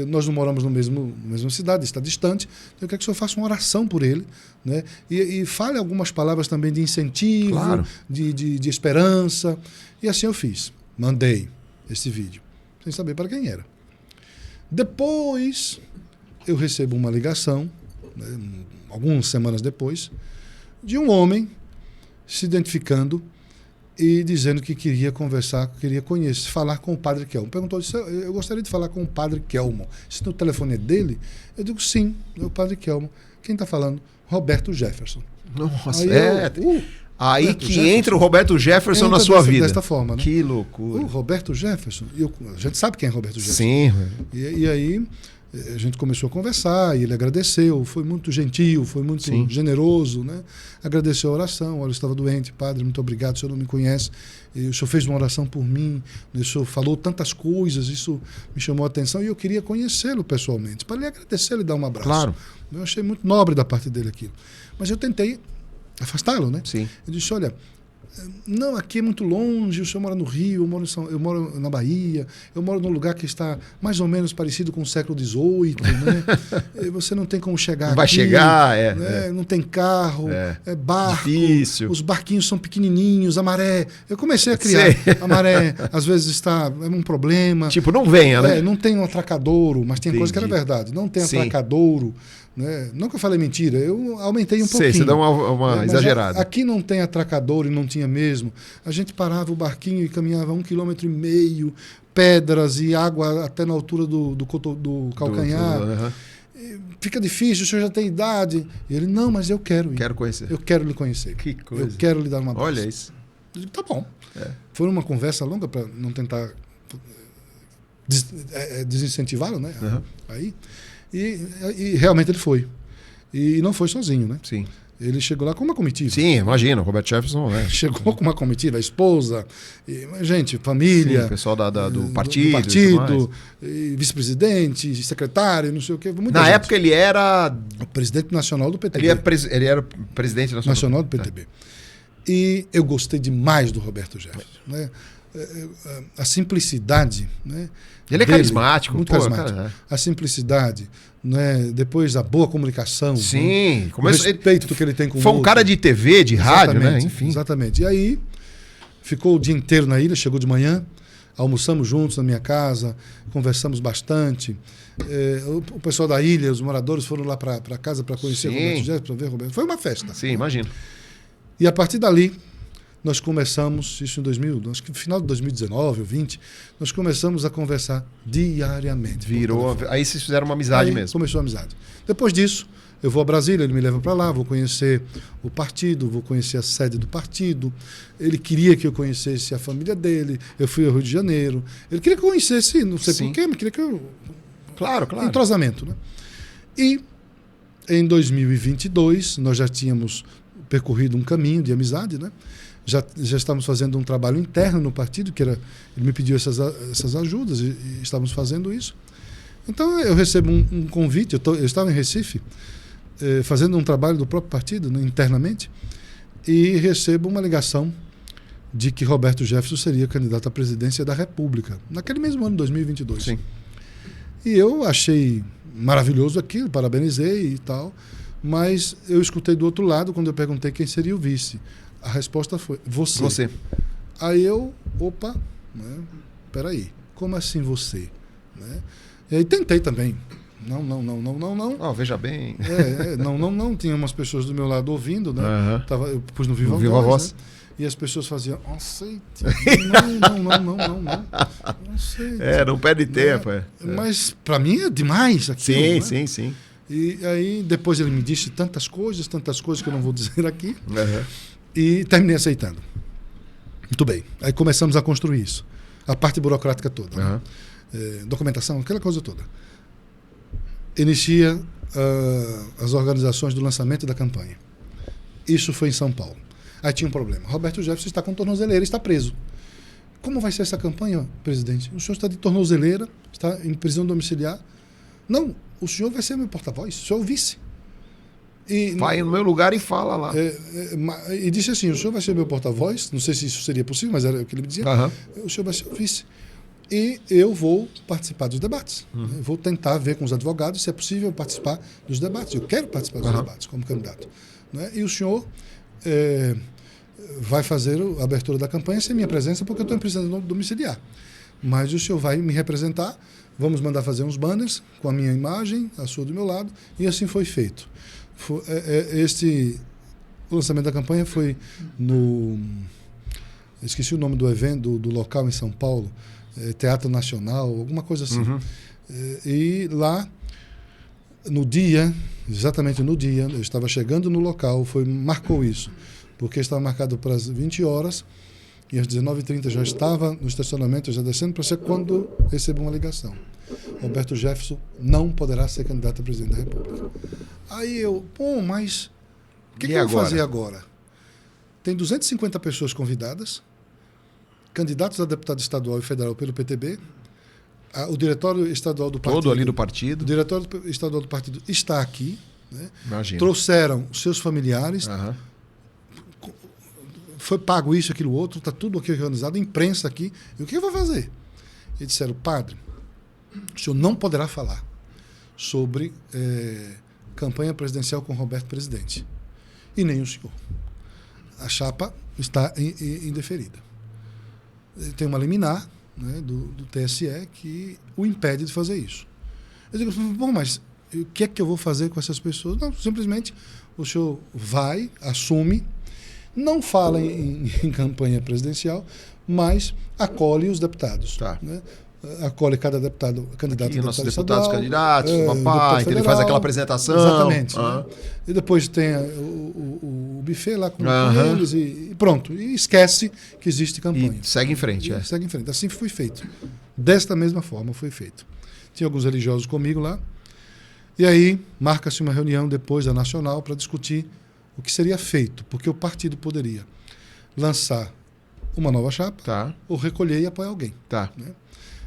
Nós não moramos na mesma cidade, está distante, então eu quero que o senhor faça uma oração por ele, né? E fale algumas palavras também de incentivo, claro, de esperança. E assim eu fiz. Mandei esse vídeo, sem saber para quem era. Depois, eu recebo uma ligação, né, algumas semanas depois, de um homem se identificando e dizendo que queria conversar, queria conhecer, falar com o padre Kelmo. Perguntou: eu gostaria de falar com o padre Kelmo. Se o telefone é dele? Eu digo: sim, é o padre Kelmo. Quem está falando? Roberto Jefferson. Nossa, aí que Jefferson. Entra o Roberto Jefferson na sua vida. Desta forma, né? Que loucura. O Roberto Jefferson, a gente sabe quem é Roberto Jefferson. Sim. E aí A gente começou a conversar e ele agradeceu, foi muito gentil, foi muito generoso, né? Agradeceu a oração, olha, eu estava doente, padre, muito obrigado, o senhor não me conhece, o senhor fez uma oração por mim, o senhor falou tantas coisas, isso me chamou a atenção e eu queria conhecê-lo pessoalmente, para lhe agradecer e dar um abraço. Claro. Eu achei muito nobre da parte dele aquilo. Mas eu tentei afastá-lo, né? Sim. Eu disse, olha, não, aqui é muito longe, o senhor mora no Rio, eu moro na Bahia, eu moro num lugar que está mais ou menos parecido com o século XVIII, né? Você não tem como chegar vai aqui. Chegar, né? Não tem carro, é barco, difícil. Os barquinhos são pequenininhos, a maré. Eu comecei a criar. A maré, às vezes, é um problema. Tipo, não venha, né? Não tem um atracadouro, mas tem coisa que era verdade. Não tem atracadouro. Né? Não que eu falei mentira, eu aumentei um pouquinho. Você dá uma exagerada. Aqui não tem atracadouro e não tinha mesmo. A gente parava o barquinho e caminhava 1,5 km, pedras e água até na altura do calcanhar. Fica difícil, o senhor já tem idade. E ele, não, mas eu quero ir. Quero conhecer. Eu quero lhe conhecer. Que coisa. Eu quero lhe dar uma abraço. Olha isso. Eu digo, tá bom. Foi uma conversa longa para não tentar desincentivá-lo, né? Aí. E realmente ele foi. E não foi sozinho, né? Sim. Ele chegou lá com uma comitiva. Sim, imagina, o Roberto Jefferson, né? Chegou com uma comitiva, a esposa, gente, família. Sim, o pessoal do partido. Vice-presidente, secretário, não sei o quê. Na época ele era... O presidente nacional do PTB. Ele era presidente nacional do PTB. E eu gostei demais do Roberto Jefferson. Né? A simplicidade, né? Ele é carismático. Muito carismático. Cara, a simplicidade, né? Depois a boa comunicação. Sim. Né? O respeito que ele tem com o Foi outro. Um cara de TV, de rádio, né? Enfim. Exatamente. E aí, ficou o dia inteiro na ilha, chegou de manhã, almoçamos juntos na minha casa, conversamos bastante. O pessoal da ilha, os moradores foram lá para casa para conhecer o Roberto Jefferson, para ver o Roberto. Foi uma festa. Sim, imagino. E a partir dali, nós começamos, isso em 2000, acho que no final de 2019 ou 20, nós começamos a conversar diariamente. Aí vocês fizeram uma amizade mesmo. Começou a amizade. Depois disso, eu vou a Brasília, ele me leva para lá, vou conhecer o partido, vou conhecer a sede do partido. Ele queria que eu conhecesse a família dele. Eu fui ao Rio de Janeiro. Ele queria que eu conhecesse, não sei porquê, mas queria que eu... Claro. Entrosamento, né? E em 2022, nós já tínhamos percorrido um caminho de amizade, né? Já estávamos fazendo um trabalho interno no partido, ele me pediu essas ajudas e estávamos fazendo isso. Então eu recebo um convite, eu estava em Recife, fazendo um trabalho do próprio partido, né, internamente, e recebo uma ligação de que Roberto Jefferson seria candidato à presidência da República, naquele mesmo ano, 2022. Sim. E eu achei maravilhoso aquilo, parabenizei e tal, mas eu escutei do outro lado quando eu perguntei quem seria o vice. A resposta foi, você. Aí eu, né, como assim você? Né? E aí tentei também. Não. Oh, veja bem. Não. Tinha umas pessoas do meu lado ouvindo, né? Eu pus no Viva Voz. Né? E as pessoas faziam, aceite. Não aceite. Não perde tempo. Mas para mim é demais aquilo. Sim. E aí depois ele me disse tantas coisas que eu não vou dizer aqui. E terminei aceitando. Muito bem. Aí começamos a construir isso. A parte burocrática toda. Né? Documentação, aquela coisa toda. Inicia as organizações do lançamento da campanha. Isso foi em São Paulo. Aí tinha um problema. Roberto Jefferson está com tornozeleira, está preso. Como vai ser essa campanha, presidente? O senhor está de tornozeleira, está em prisão domiciliar. Não, o senhor vai ser meu porta-voz, o senhor é o vice. Vai no meu lugar e fala lá. E disse assim, o senhor vai ser meu porta-voz, não sei se isso seria possível, mas era o que ele me dizia. O senhor vai ser o vice. E eu vou participar dos debates. Eu vou tentar ver com os advogados se é possível participar dos debates. Eu quero participar dos debates como candidato. Né? E o senhor vai fazer a abertura da campanha sem minha presença, porque eu estou em prisão domiciliar. Mas o senhor vai me representar, vamos mandar fazer uns banners com a minha imagem, a sua do meu lado, e assim foi feito. O lançamento da campanha foi esqueci o nome do evento, do local em São Paulo, Teatro Nacional, alguma coisa assim. E lá, exatamente no dia, eu estava chegando no local, marcou isso, porque estava marcado para as 20 horas, e às 19h30 já estava no estacionamento, já descendo para ser quando recebi uma ligação. Roberto Jefferson não poderá ser candidato a presidente da República. Aí eu, mas o que eu vou fazer agora? Tem 250 pessoas convidadas, candidatos a deputado estadual e federal pelo PTB, o diretório estadual do partido... Todo ali do partido. O diretório estadual do partido está aqui, né? Imagina. Trouxeram seus familiares, foi pago isso, aquilo, outro, está tudo aqui organizado, imprensa aqui. E o que eu vou fazer? E disseram, padre, o senhor não poderá falar sobre campanha presidencial com Roberto presidente. E nem o senhor. A chapa está indeferida. Tem uma liminar, né, do TSE que o impede de fazer isso. Eu digo, bom, mas o que é que eu vou fazer com essas pessoas? Não, simplesmente o senhor vai, assume, não fala em campanha presidencial, mas acolhe os deputados. Tá. Né? Acolhe cada deputado, candidato aqui, a nossos deputado deputados estadual, candidatos, papai, então ele faz aquela apresentação. Exatamente. Né? E depois tem o buffet lá com eles e pronto. E esquece que existe campanha. E segue em frente. Segue em frente. Assim foi feito. Desta mesma forma foi feito. Tinha alguns religiosos comigo lá. E aí marca-se uma reunião depois da Nacional para discutir o que seria feito, porque o partido poderia lançar uma nova chapa ou recolher e apoiar alguém. Né?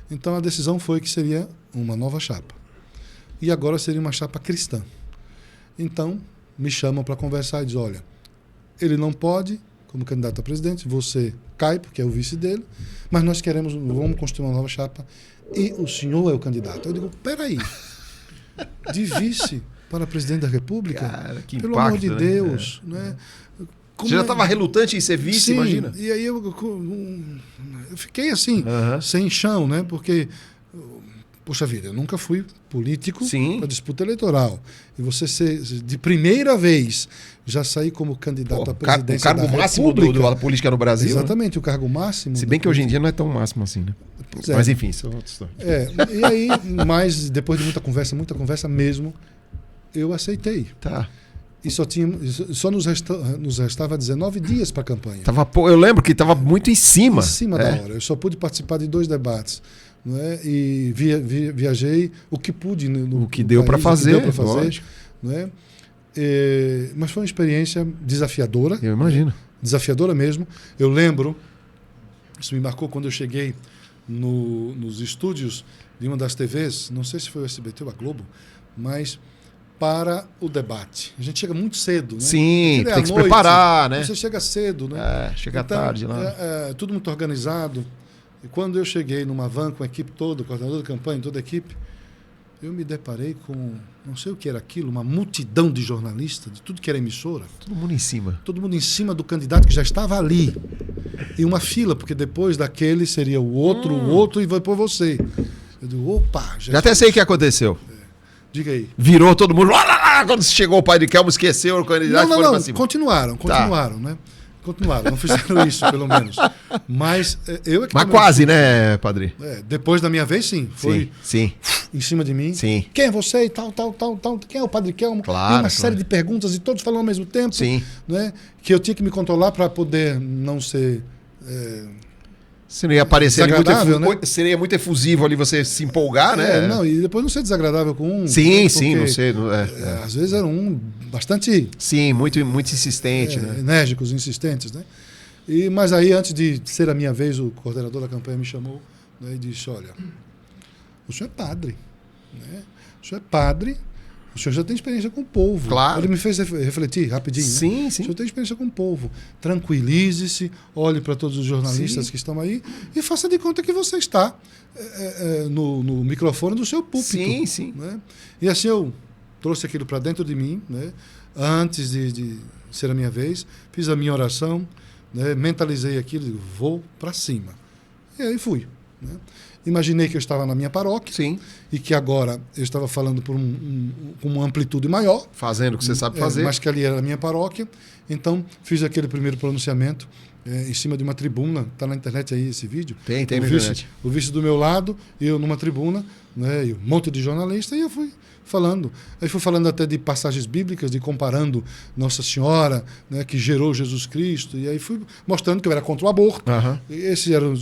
Então a decisão foi que seria uma nova chapa. E agora seria uma chapa cristã. Então me chamam para conversar e dizem, olha, ele não pode, como candidato a presidente, você cai, porque é o vice dele, mas nós vamos construir uma nova chapa e o senhor é o candidato. Eu digo, peraí, de vice para presidente da República? Cara, que pelo impacto, amor de Deus. Né? Você já estava relutante em ser vice, Sim, imagina? E aí eu fiquei assim, sem chão, né? Porque, poxa vida, eu nunca fui político para disputa eleitoral. E você ser, de primeira vez, já sair como candidato à presidência da República. O cargo máximo da política no Brasil. Exatamente, o cargo máximo. Se bem que hoje em dia não é tão máximo assim, né? Mas enfim, isso é outra história. E aí, mas depois de muita conversa mesmo, eu aceitei. Tá. E só nos restava 19 dias para a campanha. Eu lembro que estava muito em cima. Em cima da hora. Eu só pude participar de 2 debates. Não é? E viajei o que pude. O que deu para fazer. Não é? Mas foi uma experiência desafiadora. Eu imagino. Desafiadora mesmo. Eu lembro, isso me marcou quando eu cheguei nos estúdios de uma das TVs, não sei se foi o SBT ou a Globo, mas para o debate. A gente chega muito cedo, né? Sim, tem que se preparar, né? Você chega cedo, né? Chega tarde lá. Tudo muito organizado. E quando eu cheguei numa van com a equipe toda, o coordenador de campanha, toda a equipe, eu me deparei com, não sei o que era aquilo, uma multidão de jornalistas, de tudo que era emissora. Todo mundo em cima. Todo mundo em cima do candidato que já estava ali. E uma fila, porque depois daquele seria o outro e vai por você. Eu digo, opa! Já até sei o que aconteceu. Diga aí. Virou todo mundo. Quando chegou o Padre Kelmo, esqueceu o candidato. Não. Continuaram, né? Continuaram, não fizeram isso, pelo menos. Mas eu é que... Mas quase, né, Padre? Depois da minha vez, sim. Foi sim. Em cima de mim. Sim. Quem é você e tal. Quem é o Padre Kelmo? Claro. E uma série de perguntas e todos falando ao mesmo tempo. Sim. Né? Que eu tinha que me controlar para poder não ser... Você não ia parecer né? Seria muito efusivo ali você se empolgar, né? Não, e depois não ser desagradável com um. Sim, não sei. Às vezes era bastante. Sim, muito insistente, né? Enérgicos, insistentes, né? Mas aí, antes de ser a minha vez, o coordenador da campanha me chamou, né, e disse: olha, o senhor é padre. Né? O senhor é padre. O senhor já tem experiência com o povo. Claro. Ele me fez refletir rapidinho. Sim. O senhor tem experiência com o povo. Tranquilize-se, olhe para todos os jornalistas que estão aí e faça de conta que você está no microfone do seu púlpito. Sim. Né? E assim eu trouxe aquilo para dentro de mim, né? Antes de ser a minha vez, fiz a minha oração, né? Mentalizei aquilo, digo, vou para cima. E aí fui. Né? Imaginei que eu estava na minha paróquia. Sim. E que agora eu estava falando com uma amplitude maior. Fazendo o que você sabe fazer. Mas que ali era a minha paróquia. Então, fiz aquele primeiro pronunciamento em cima de uma tribuna. Está na internet aí esse vídeo. Tem na internet. O vice do meu lado, eu numa tribuna, né, e um monte de jornalista, e eu fui falando. Aí fui falando até de passagens bíblicas, de comparando Nossa Senhora, né, que gerou Jesus Cristo. E aí fui mostrando que eu era contra o aborto. Uhum. Esses eram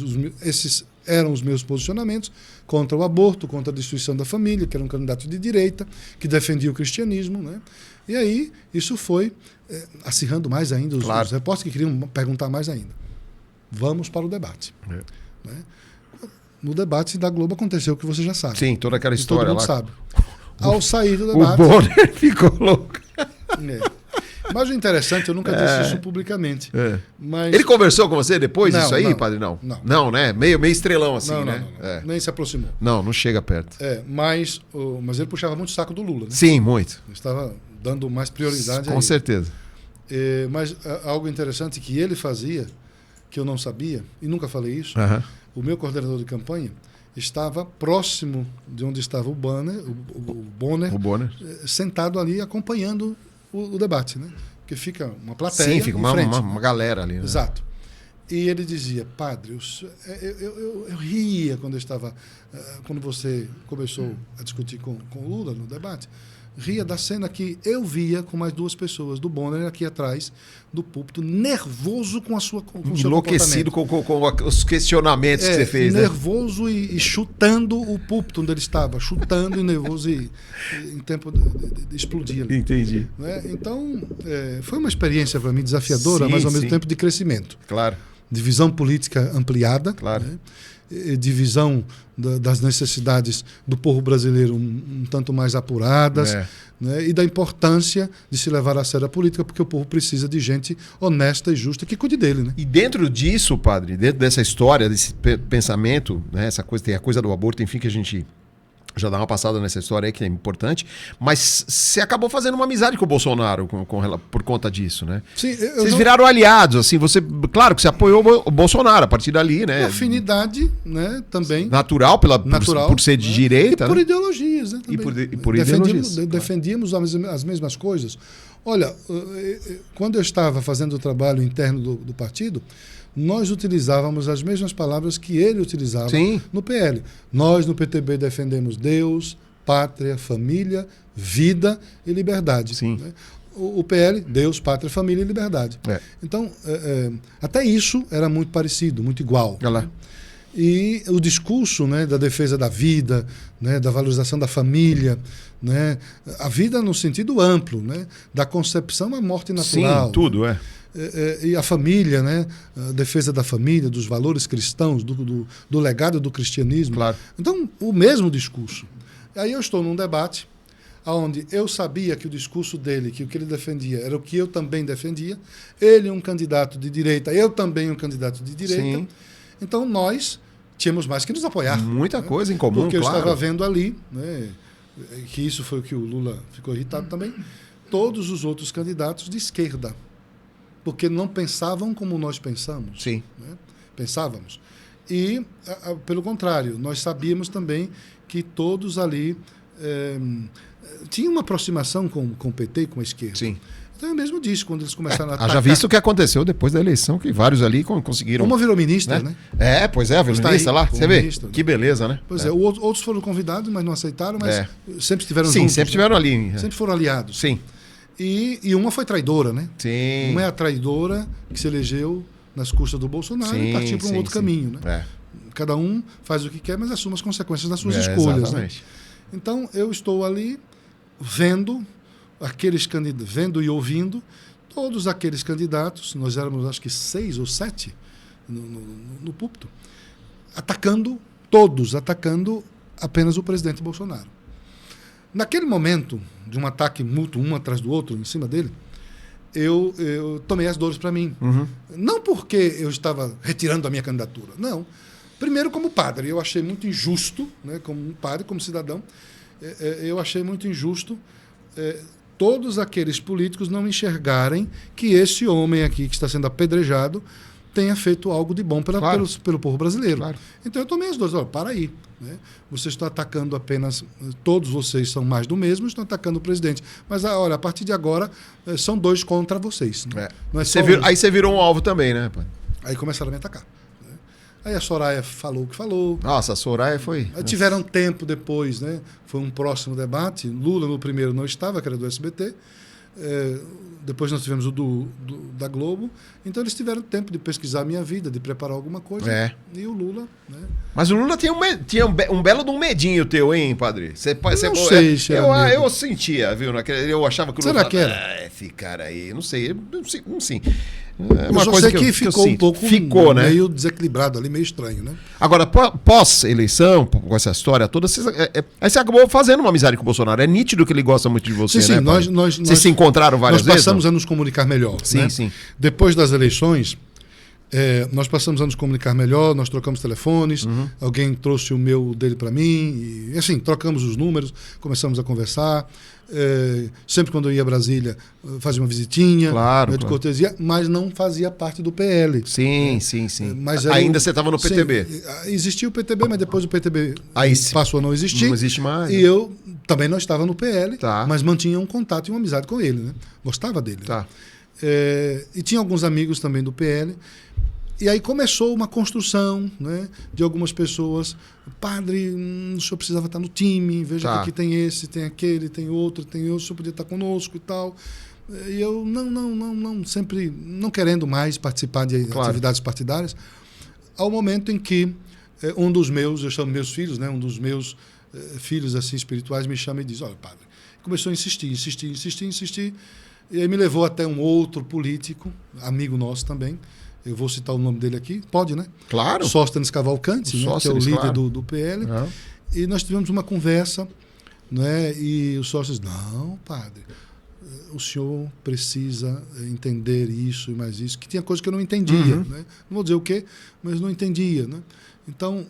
eram os meus posicionamentos contra o aborto, contra a destruição da família, que era um candidato de direita, que defendia o cristianismo, né? E aí isso foi acirrando mais ainda os repórteres que queriam perguntar mais ainda. Vamos para o debate. Né? No debate da Globo aconteceu o que você já sabe. Sim, toda aquela história todo mundo lá. sabe. Ao sair do debate... O Bonner ficou louco. Mas o interessante, eu nunca disse isso publicamente. Mas... Ele conversou com você depois disso aí, padre? Não. Não, né? Meio estrelão assim, né? Não. Nem se aproximou. Não chega perto. Mas ele puxava muito o saco do Lula, né? Sim, muito. Ele estava dando mais prioridade a ele. Com certeza. Mas algo interessante que ele fazia, que eu não sabia, e nunca falei isso, o meu coordenador de campanha estava próximo de onde estava o Bonner, sentado ali acompanhando o debate, né? Porque fica uma plateia. Sim, fica uma galera ali. Né? Exato. E ele dizia, padre, eu ria quando você começou a discutir com o Lula no debate, ria da cena que eu via com mais duas pessoas do Bonner aqui atrás do púlpito, nervoso com seu enlouquecido com os questionamentos que você fez. Nervoso, né? e chutando o púlpito onde ele estava, chutando e nervoso em tempo de explodir ali. Entendi. Né? Então, foi uma experiência para mim desafiadora, mas ao mesmo tempo de crescimento. Claro. De visão política ampliada. Claro. Né? De visão das necessidades do povo brasileiro um tanto mais apuradas, né? E da importância de se levar a sério a política, porque o povo precisa de gente honesta e justa que cuide dele. Né? E dentro disso, padre, dentro dessa história, desse pensamento, né? Essa coisa, tem a coisa do aborto, enfim, que a gente já dá uma passada nessa história aí, que é importante, mas você acabou fazendo uma amizade com o Bolsonaro por conta disso, né? Sim, vocês viraram aliados, assim, claro que você apoiou o Bolsonaro a partir dali, né? Afinidade, né, também. Natural, por ser de direita. E por ideologias, né? E por ideologias. Defendíamos as mesmas coisas. Olha, quando eu estava fazendo o trabalho interno do partido, nós utilizávamos as mesmas palavras que ele utilizava no PL. Nós, no PTB, defendemos Deus, pátria, família, vida e liberdade. Sim. Né? O PL, Deus, pátria, família e liberdade. Então, até isso era muito parecido, muito igual. Né? E o discurso, né, da defesa da vida, né, da valorização da família, né, a vida no sentido amplo, né, da concepção à morte natural. Sim, tudo, E a família, né? A defesa da família, dos valores cristãos, do legado do cristianismo. Claro. Então, o mesmo discurso. Aí eu estou num debate onde eu sabia que o discurso dele, que o que ele defendia era o que eu também defendia. Ele um candidato de direita, eu também um candidato de direita. Sim. Então, nós tínhamos mais que nos apoiar. Muita coisa em comum, porque eu estava vendo ali, né, que isso foi o que o Lula ficou irritado também, todos os outros candidatos de esquerda. Porque não pensavam como nós pensamos. Sim. Né? Pensávamos. E, pelo contrário, nós sabíamos também que todos ali tinham uma aproximação com o PT e com a esquerda. Sim. Então eu mesmo disse, quando eles começaram a atacar... Já visto o que aconteceu depois da eleição, que vários ali conseguiram... Uma virou ministra, né? Pois é, virou ministra lá. Você vê? Ministra, que beleza, né? Pois outros foram convidados, mas não aceitaram, mas sempre estiveram juntos. Sim, sempre estiveram ali. Sempre foram aliados. Sim. E uma foi traidora, né? Sim. Uma é a traidora que se elegeu nas custas do Bolsonaro e partiu para um outro caminho, né? Cada um faz o que quer, mas assume as consequências das suas escolhas. Exatamente. Né? Então, eu estou ali vendo aqueles candidatos, vendo e ouvindo todos aqueles candidatos, nós éramos acho que 6 ou 7 no púlpito, atacando apenas o presidente Bolsonaro. Naquele momento, de um ataque mútuo, um atrás do outro, em cima dele, eu tomei as dores para mim. Uhum. Não porque eu estava retirando a minha candidatura, não. Primeiro, como padre, eu achei muito injusto, né, como um padre, como cidadão, eu achei muito injusto todos aqueles políticos não enxergarem que esse homem aqui, que está sendo apedrejado, tenha feito algo de bom pelo povo brasileiro. Claro. Então eu tomei as dores. Olha, para aí. Né? Vocês estão atacando apenas... Todos vocês são mais do mesmo, estão atacando o presidente. Mas, olha, a partir de agora, são 2 contra vocês. Né? Não é só aí você virou um alvo também, né? Aí começaram a me atacar. Né? Aí a Soraya falou o que falou. Nossa, a Soraya foi... Aí tiveram tempo depois, né? Foi um próximo debate. Lula, no primeiro, não estava, que era do SBT. Depois nós tivemos o do da Globo. Então eles tiveram tempo de pesquisar a minha vida, de preparar alguma coisa. É. E o Lula, né? Mas o Lula tinha um belo de um medinho teu, hein, padre? Não sei se eu sentia, viu? Eu achava que o Lula Será que era? Esse cara aí, não sei. Sim. Eu só sei que ficou um pouco né? meio desequilibrado ali, meio estranho, né? Agora, pós-eleição, com essa história toda, aí você acabou fazendo uma amizade com o Bolsonaro. É nítido que ele gosta muito de você, sim, né? Vocês se encontraram várias vezes? Nós passamos a nos comunicar melhor. Sim, né? sim. Depois das eleições, nós passamos a nos comunicar melhor, nós trocamos telefones, alguém trouxe o meu dele para mim, e assim, trocamos os números, começamos a conversar. Sempre quando eu ia a Brasília, fazia uma visitinha, claro, de cortesia, mas não fazia parte do PL. Sim. Mas ainda você estava no PTB. Sim, existia o PTB, mas depois o PTB aí passou a não existir. Não existe mais. E eu também não estava no PL, tá. mas mantinha um contato e uma amizade com ele, né? Gostava dele. Tá. Né? E tinha alguns amigos também do PL. E aí começou uma construção, né, de algumas pessoas. Padre, o senhor precisava estar no time, veja que aqui tem esse, tem aquele, tem outro, o senhor podia estar conosco e tal. E eu não, sempre não querendo mais participar de atividades partidárias, ao momento em que um dos meus, eu chamo meus filhos, né, um dos meus filhos assim espirituais me chama e diz, olha, padre, começou a insistir, e aí me levou até um outro político, amigo nosso também. Eu vou citar o nome dele aqui, pode, né? Claro. Sóstenes Cavalcante, né? Que é o líder do PL. E nós tivemos uma conversa, né? E o Sóstenes, não, padre, o senhor precisa entender isso e mais isso, que tinha coisa que eu não entendia, né? Não vou dizer o quê, mas não entendia, né? Então,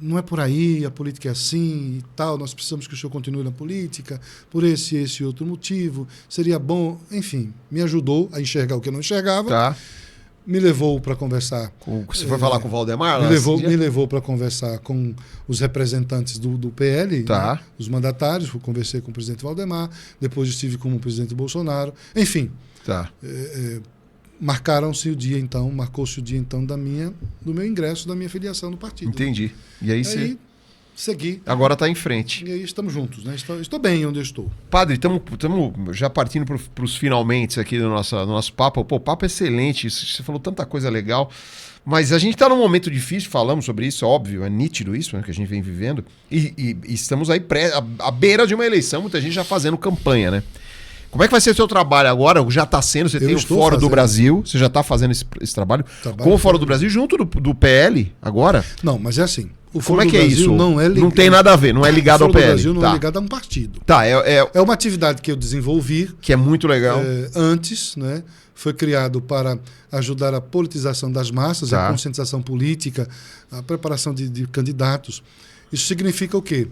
não é por aí, a política é assim e tal, nós precisamos que o senhor continue na política, por esse e outro motivo, seria bom, enfim, me ajudou a enxergar o que eu não enxergava. Tá. Me levou para conversar. Você foi falar com o Valdemar? Me levou para conversar com os representantes do PL, tá. Né, os mandatários. Conversei com o presidente Valdemar, depois estive com o presidente Bolsonaro. Enfim, tá. Marcou-se o dia então do meu ingresso, da minha filiação no partido. Entendi. E aí você... Segui. Agora está em frente. E aí estamos juntos, né? Estou bem onde eu estou. Padre, estamos já partindo para os finalmente aqui do nosso papo. Pô, o papo é excelente, você falou tanta coisa legal, mas a gente está num momento difícil, falamos sobre isso, é óbvio, é nítido isso, né, que a gente vem vivendo, e estamos aí à beira de uma eleição, muita gente já fazendo campanha, né? Como é que vai ser o seu trabalho agora? Já está sendo, você tem o Fórum do Brasil, você já está fazendo esse trabalho com o Fórum do Brasil junto do PL agora? Não, mas é assim. O Como é que Brasil é isso? Não é ligado, não tem nada a ver, não é ligado ao PL. O Fórum do Brasil não é ligado a um partido. Tá, é uma atividade que eu desenvolvi. Que é muito legal. Antes, né? Foi criado para ajudar a politização das massas, a conscientização política, a preparação de candidatos. Isso significa o quê?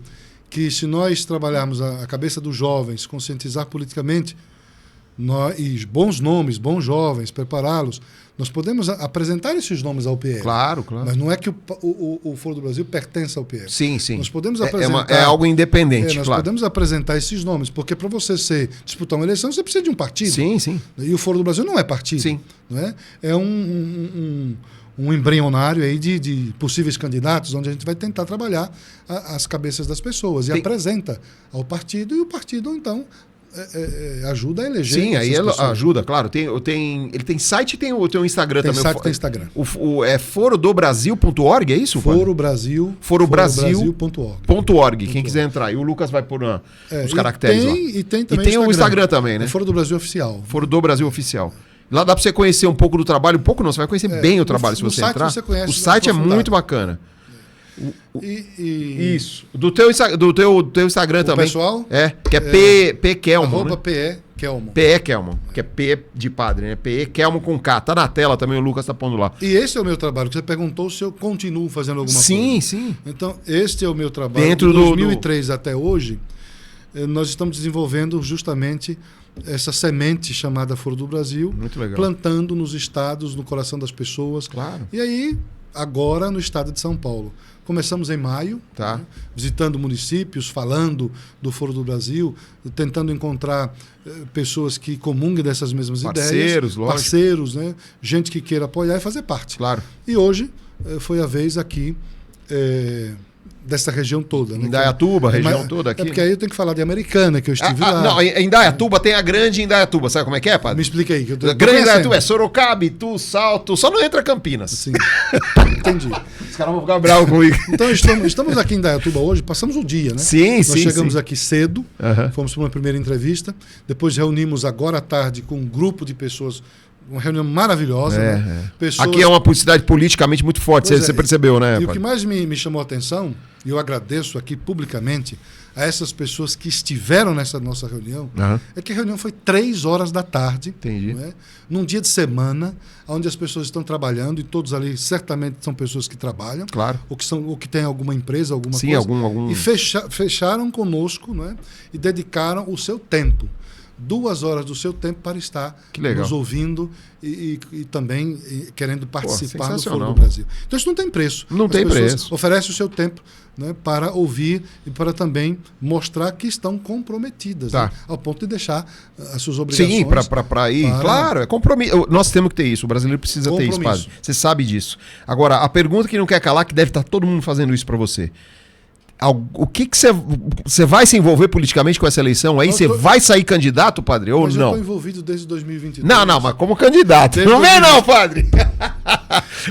Que se nós trabalharmos a cabeça dos jovens, conscientizar politicamente, e bons nomes, bons jovens, prepará-los, nós podemos apresentar esses nomes ao PL. Claro. Mas não é que o Foro do Brasil pertence ao PL. Sim. Nós podemos apresentar... É algo independente, nós podemos apresentar esses nomes, porque para você disputar uma eleição, você precisa de um partido. Sim. E o Foro do Brasil não é partido. Sim. Não é? É um embrionário aí de possíveis candidatos, onde a gente vai tentar trabalhar as cabeças das pessoas. E apresenta ao partido, e o partido, então... ajuda a eleger. Sim, aí ela ajuda, claro. Ele tem site e tem o Instagram também. Tem Instagram. É forodobrasil.org, é isso? Forobrasil.org. Quem quiser entrar. E o Lucas vai pôr os caracteres lá. E tem também o Instagram também, né? Foro do Brasil Oficial. Foro do Brasil Oficial. Lá dá para você conhecer um pouco do trabalho. Um pouco não, você vai conhecer bem o trabalho se você entrar. O site é muito bacana. Isso. Do teu Instagram também. Pessoal? Que é P Kelman. @ PE Kelman. PE Kelman, que é P de padre, né? PE Kelman com K. Tá na tela também, o Lucas tá pondo lá. E esse é o meu trabalho, que você perguntou se eu continuo fazendo alguma coisa. Sim. Então, este é o meu trabalho. Dentro de 2003 até hoje, nós estamos desenvolvendo justamente essa semente chamada Foro do Brasil. Muito legal. Plantando nos estados, no coração das pessoas. Claro. E aí, agora no estado de São Paulo. Começamos em maio, né, visitando municípios, falando do Foro do Brasil, tentando encontrar pessoas que comunguem dessas mesmas ideias. Parceiros, né, gente que queira apoiar e fazer parte. Claro. E hoje foi a vez aqui dessa região toda. Né? Indaiatuba, região toda aqui. É porque aí eu tenho que falar de Americana, que eu estive lá. Não, em Indaiatuba tem a grande Indaiatuba. Sabe como é que é, padre? Me explica aí. Que eu tô grande Indaiatuba é Sorocaba, Itu, Salto. Só não entra Campinas. Sim, entendi. Os caras vão ficar bravos comigo. Então estamos aqui em Indaiatuba hoje, passamos o dia, né? Sim, Nós chegamos aqui cedo, fomos para uma primeira entrevista, depois reunimos agora à tarde com um grupo de pessoas, uma reunião maravilhosa. Né? Pessoas... Aqui é uma cidade politicamente muito forte, você percebeu, né? E o que mais me chamou a atenção, e eu agradeço aqui publicamente a essas pessoas que estiveram nessa nossa reunião, é que a reunião foi 3 horas da tarde. Entendi. Né? Num dia de semana, onde as pessoas estão trabalhando, e todos ali certamente são pessoas que trabalham, claro. ou que têm alguma empresa, alguma Sim, coisa. algum... E fecharam conosco, né? E dedicaram o seu tempo. 2 horas do seu tempo para estar nos ouvindo e também querendo participar do Foro do Brasil. Então isso não tem preço. Não tem preço. Oferece o seu tempo, né, para ouvir e para também mostrar que estão comprometidas, né, ao ponto de deixar as suas obrigações. Sim, para ir. Claro, é compromisso. Nós temos que ter isso. O brasileiro precisa ter isso, padre. Você sabe disso. Agora, a pergunta que não quer calar, que deve estar todo mundo fazendo isso para você. O que você vai se envolver politicamente com essa eleição aí? Você vai sair candidato, padre, ou não? Eu estou envolvido desde 2022. Não, mas como candidato. Não vem não, padre.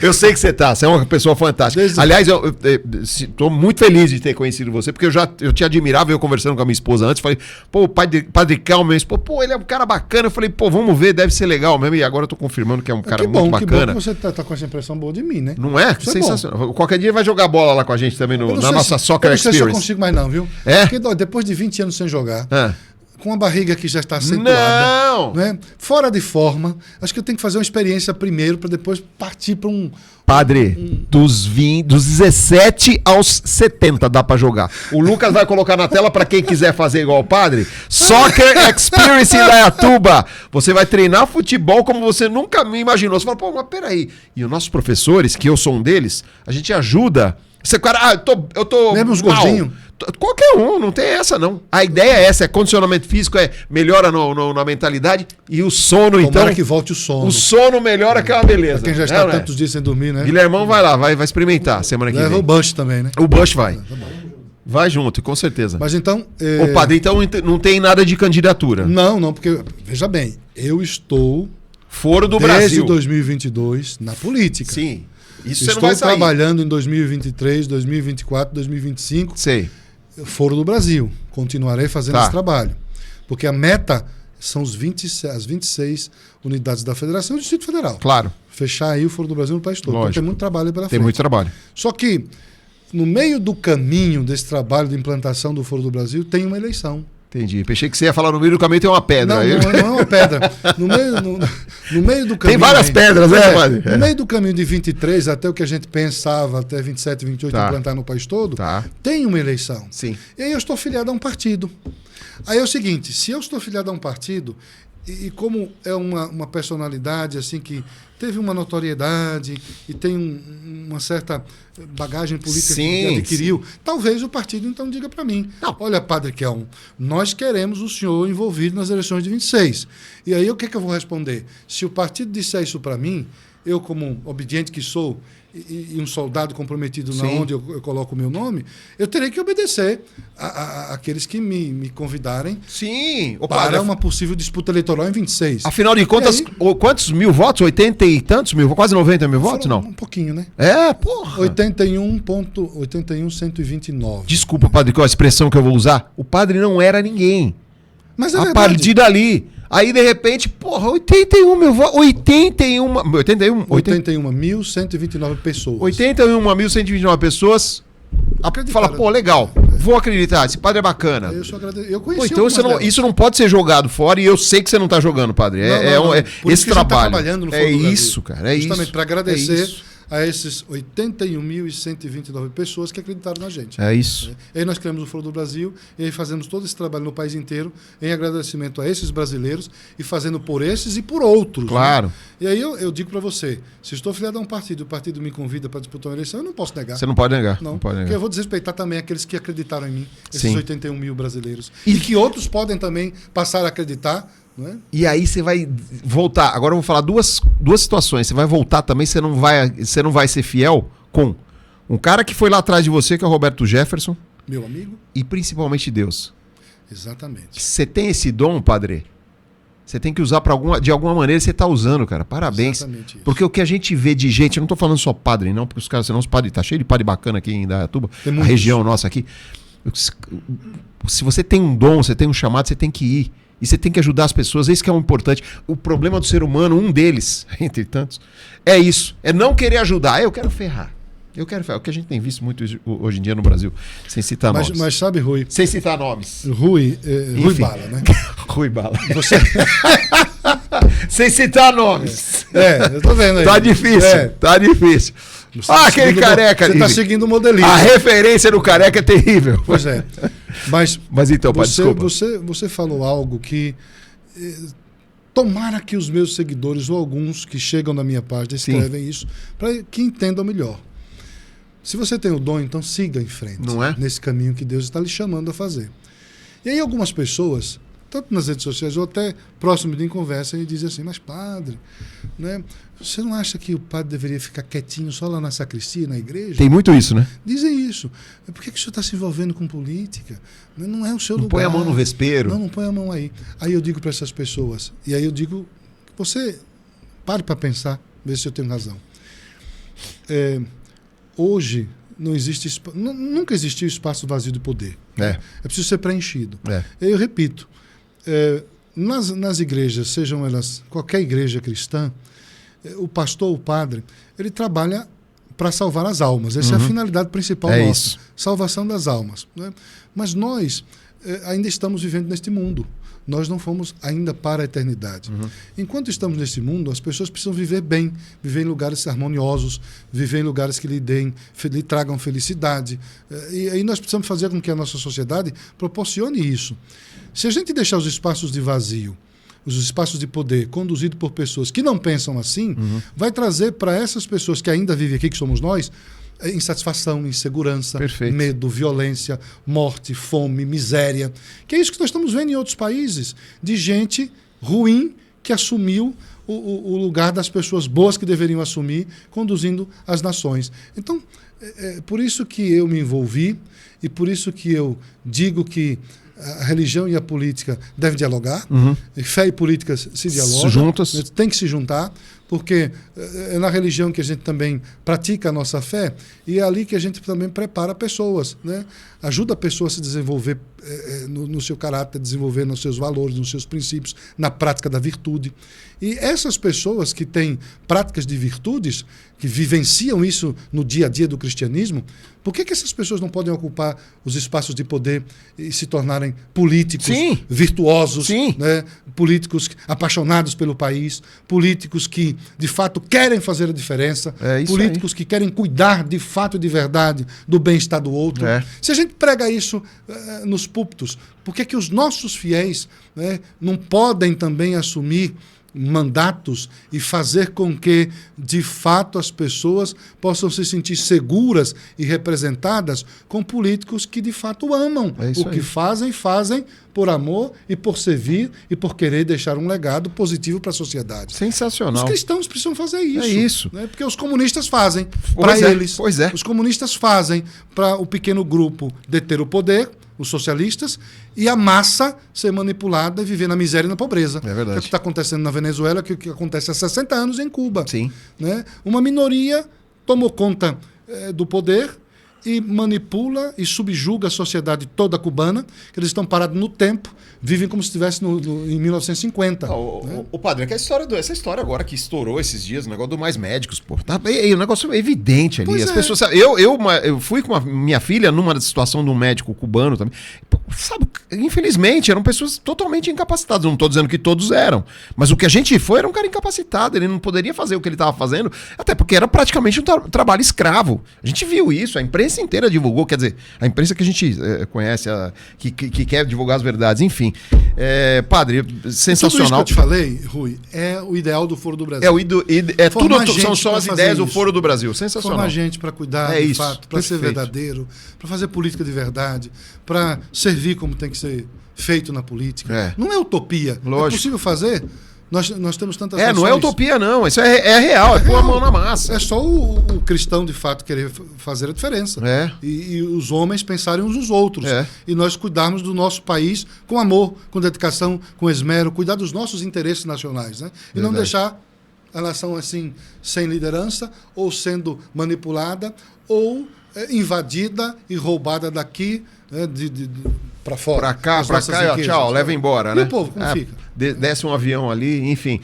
Eu sei que você tá. Você é uma pessoa fantástica. Aliás, eu estou muito feliz de ter conhecido você, porque eu te admirava, eu conversando com a minha esposa antes, falei, pô, o padre Calma, minha esposa, pô, ele é um cara bacana. Eu falei, pô, vamos ver, deve ser legal mesmo. E agora eu tô confirmando que é um cara muito bacana. Que bom que você tá com essa impressão boa de mim, né? Não é? Isso sensacional. Qualquer dia vai jogar bola lá com a gente também na nossa Soccer Experience. Eu não sei se eu consigo mais não, viu? É? Porque depois de 20 anos sem jogar... com a barriga que já está acentuada, né? Fora de forma, acho que eu tenho que fazer uma experiência primeiro para depois partir para um... Padre, dos 17 aos 70 dá para jogar. O Lucas vai colocar na tela para quem quiser fazer igual o padre. Soccer Experience em Indaiatuba. Você vai treinar futebol como você nunca me imaginou. Você fala, pô, mas peraí. E os nossos professores, que eu sou um deles, a gente ajuda... Você, cara, eu tô mesmo os gordinhos? Qualquer um, não tem essa não. A ideia é essa, é condicionamento físico, melhora na mentalidade e o sono, então... Tomara que volte o sono. O sono melhora, que é uma beleza. Pra quem já está tantos dias sem dormir, né? Guilhermão vai lá, vai experimentar semana que vem. Leva o Bush também, né? O Bush vai. Vai junto, com certeza. Mas então... Ô, padre, então não tem nada de candidatura? Não, porque, veja bem, eu estou... Foro do Brasil. Desde 2022 na política. Sim. Isso Estou você não vai sair. Trabalhando em 2023, 2024, 2025. Sei. Foro do Brasil. Continuarei fazendo esse trabalho. Porque a meta são as 26 unidades da Federação e do Distrito Federal. Claro. Fechar aí o Foro do Brasil no país todo. Lógico. Então tem muito trabalho aí pela frente. Tem muito trabalho. Só que, no meio do caminho desse trabalho de implantação do Foro do Brasil, tem uma eleição. Entendi. Pensei que você ia falar no meio do caminho tem uma pedra. Não é uma pedra. No meio do caminho... Tem várias pedras, né, padre? No meio do caminho de 23 até o que a gente pensava, até 27, 28, implantar no país todo, tem uma eleição. Sim. E aí eu estou filiado a um partido. Aí é o seguinte, se eu estou filiado a um partido, e como é uma personalidade assim que teve uma notoriedade e tem uma certa bagagem política que adquiriu, talvez o partido então diga para mim, olha, padre Kelmo, nós queremos o senhor envolvido nas eleições de 26. E aí o que eu vou responder? Se o partido disser isso para mim, eu como obediente que sou, e um soldado comprometido na onde eu coloco o meu nome, eu terei que obedecer àqueles que me convidarem para uma possível disputa eleitoral em 26. Afinal de contas, quantos mil votos? 80 e tantos mil? Quase 90 mil votos, não? Um pouquinho, né? Porra! 81.129. Desculpa, padre, qual a expressão que eu vou usar? O padre não era ninguém. Mas é a partir dali... Aí, de repente, porra, 81 mil votos. 81.129 pessoas. 81.129 pessoas. Fala, pô, legal. Vou acreditar. Esse padre é bacana. Eu conheci então isso não pode ser jogado fora e eu sei que você não está jogando, padre. Esse trabalho. Trabalhando no é isso, cara. É justamente para agradecer. isso. A esses 81.129 pessoas que acreditaram na gente. É isso. E aí nós criamos o Foro do Brasil e aí fazemos todo esse trabalho no país inteiro em agradecimento a esses brasileiros e fazendo por esses e por outros. Claro. Né? E aí eu digo para você, se estou filiado a um partido e o partido me convida para disputar uma eleição, eu não posso negar. Você não pode negar. Não pode negar. Porque eu vou desrespeitar também aqueles que acreditaram em mim, esses 81 mil brasileiros. E que outros podem também passar a acreditar. Não é? E aí você vai voltar. Agora eu vou falar duas situações. Você vai voltar também, você não vai ser fiel com Um cara que foi lá atrás de você, que é o Roberto Jefferson. Meu amigo. E principalmente Deus. Exatamente. Você tem esse dom, padre? Você tem que usar de alguma maneira, você está usando, cara. Parabéns. Exatamente isso. Porque o que a gente vê de gente, eu não estou falando só padre, não, porque os caras, senão os padres, tá cheio de padre bacana aqui em Indaiatuba, a região nossa aqui. Se você tem um dom, você tem um chamado, você tem que ir. E você tem que ajudar as pessoas, é isso que é o importante. O problema do ser humano, um deles, entre tantos, é isso. É não querer ajudar. Eu quero ferrar. Eu quero ferrar. O que a gente tem visto muito hoje em dia no Brasil, sem citar nomes. Mas sabe, Rui... Sem citar nomes. Rui Bala, né? Rui Bala. Você... Sem citar nomes. Eu tô vendo aí. Tá difícil, tá difícil. Aquele careca. Você tá seguindo o modelinho. A referência do careca é terrível. Pois é. Mas então, pai, desculpa. Você falou algo que... tomara que os meus seguidores, ou alguns que chegam na minha página, escrevem isso, para que entendam melhor. Se você tem o dom, então siga em frente. Não é? Nesse caminho que Deus está lhe chamando a fazer. E aí algumas pessoas, tanto nas redes sociais ou até próximo de conversa, e dizem assim, mas padre, né, você não acha que o padre deveria ficar quietinho só lá na sacristia, na igreja? Tem muito isso, né? Dizem isso. Por que o senhor está se envolvendo com política? Não é o seu lugar. Não põe a mão no vespeiro. Não põe a mão aí. Aí eu digo para essas pessoas, e aí eu digo, você pare para pensar, ver se eu tenho razão. Hoje não existe, nunca existiu espaço vazio de poder. É preciso ser preenchido. Eu repito, nas igrejas, sejam elas qualquer igreja cristã, o pastor, o padre, ele trabalha para salvar as almas. Essa é a finalidade principal nossa. Isso. Salvação das almas. Né? Mas nós ainda estamos vivendo neste mundo. Nós não fomos ainda para a eternidade. Enquanto estamos nesse mundo, as pessoas precisam viver bem, viver em lugares harmoniosos, viver em lugares que lhe tragam felicidade. E aí nós precisamos fazer com que a nossa sociedade proporcione isso. Se a gente deixar os espaços de vazio, os espaços de poder conduzidos por pessoas que não pensam assim, vai trazer para essas pessoas que ainda vivem aqui, que somos nós, insatisfação, insegurança, medo, violência, morte, fome, miséria. Que é isso que nós estamos vendo em outros países, de gente ruim que assumiu o lugar das pessoas boas que deveriam assumir, conduzindo as nações. Então, por isso que eu me envolvi e por isso que eu digo que a religião e a política devem dialogar, fé e política se dialogam, juntas. Tem que se juntar, porque é na religião que a gente também pratica a nossa fé e é ali que a gente também prepara pessoas, né? Ajuda a pessoa a se desenvolver no seu caráter, desenvolver nos seus valores, nos seus princípios, na prática da virtude. E essas pessoas que têm práticas de virtudes, que vivenciam isso no dia a dia do cristianismo, por que essas pessoas não podem ocupar os espaços de poder e se tornarem políticos virtuosos, né? Políticos apaixonados pelo país, políticos que de fato querem fazer a diferença, políticos que querem cuidar de fato e de verdade do bem-estar do outro. Se a gente prega isso nos púlpitos, por que os nossos fiéis, né, não podem também assumir mandatos e fazer com que, de fato, as pessoas possam se sentir seguras e representadas com políticos que, de fato, amam o que fazem por amor e por servir e por querer deixar um legado positivo para a sociedade. Sensacional. Os cristãos precisam fazer isso. É isso. Né? Porque os comunistas fazem para eles. Os comunistas fazem para o pequeno grupo deter o poder, os socialistas, e a massa ser manipulada e viver na miséria e na pobreza. É verdade. É o que está acontecendo na Venezuela, que é o que acontece há 60 anos em Cuba. Sim. Né? Uma minoria tomou conta do poder e manipula e subjuga a sociedade toda cubana, que eles estão parados no tempo, vivem como se estivesse em 1950. O padre, é que essa história agora que estourou esses dias, o negócio do Mais Médicos, pô, tá, um negócio evidente ali. As pessoas, eu fui com a minha filha numa situação de um médico cubano também. Sabe, infelizmente, eram pessoas totalmente incapacitadas. Não estou dizendo que todos eram, mas o que a gente foi era um cara incapacitado. Ele não poderia fazer o que ele estava fazendo, até porque era praticamente um trabalho escravo. A gente viu isso, a imprensa inteira divulgou, quer dizer, a imprensa que a gente conhece, que quer divulgar as verdades, enfim. Padre, sensacional. Tudo isso que eu te falei, Rui, é o ideal do Foro do Brasil. São só as ideias do Foro do Brasil. Sensacional. Formar gente para cuidar, de fato, para ser verdadeiro, para fazer política de verdade, para servir como tem que ser feito na política. Não é utopia. Lógico. É possível fazer? Nós temos tantas não é utopia, não. Isso é real, é pôr a mão na massa. É só o cristão, de fato, querer fazer a diferença. E os homens pensarem uns nos outros. E nós cuidarmos do nosso país com amor, com dedicação, com esmero, cuidar dos nossos interesses nacionais. Né? E não deixar a nação assim, sem liderança, ou sendo manipulada, ou invadida e roubada daqui, para fora. Pra cá, tchau, leva embora, e né? o povo, como fica? Desce um avião ali, enfim.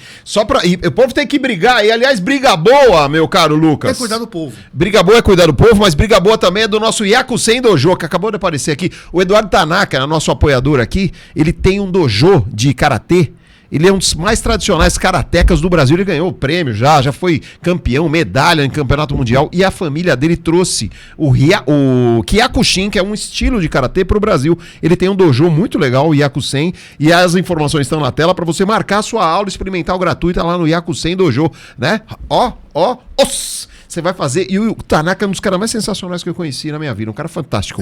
E o povo tem que brigar. E, aliás, briga boa, meu caro Lucas. É cuidar do povo. Briga boa é cuidar do povo, mas briga boa também é do nosso Yakusen Dojo, que acabou de aparecer aqui. O Eduardo Tanaka, nosso apoiador aqui, ele tem um dojo de karatê. Ele é um dos mais tradicionais karatecas do Brasil. Ele ganhou o prêmio já foi campeão, medalha em campeonato mundial. E a família dele trouxe o Kyakushin, que é um estilo de karatê, para o Brasil. Ele tem um dojo muito legal, o Yakusen. E as informações estão na tela para você marcar a sua aula experimental gratuita lá no Yakusen Dojo, né? Você vai fazer. E o Tanaka é um dos caras mais sensacionais que eu conheci na minha vida. Um cara fantástico.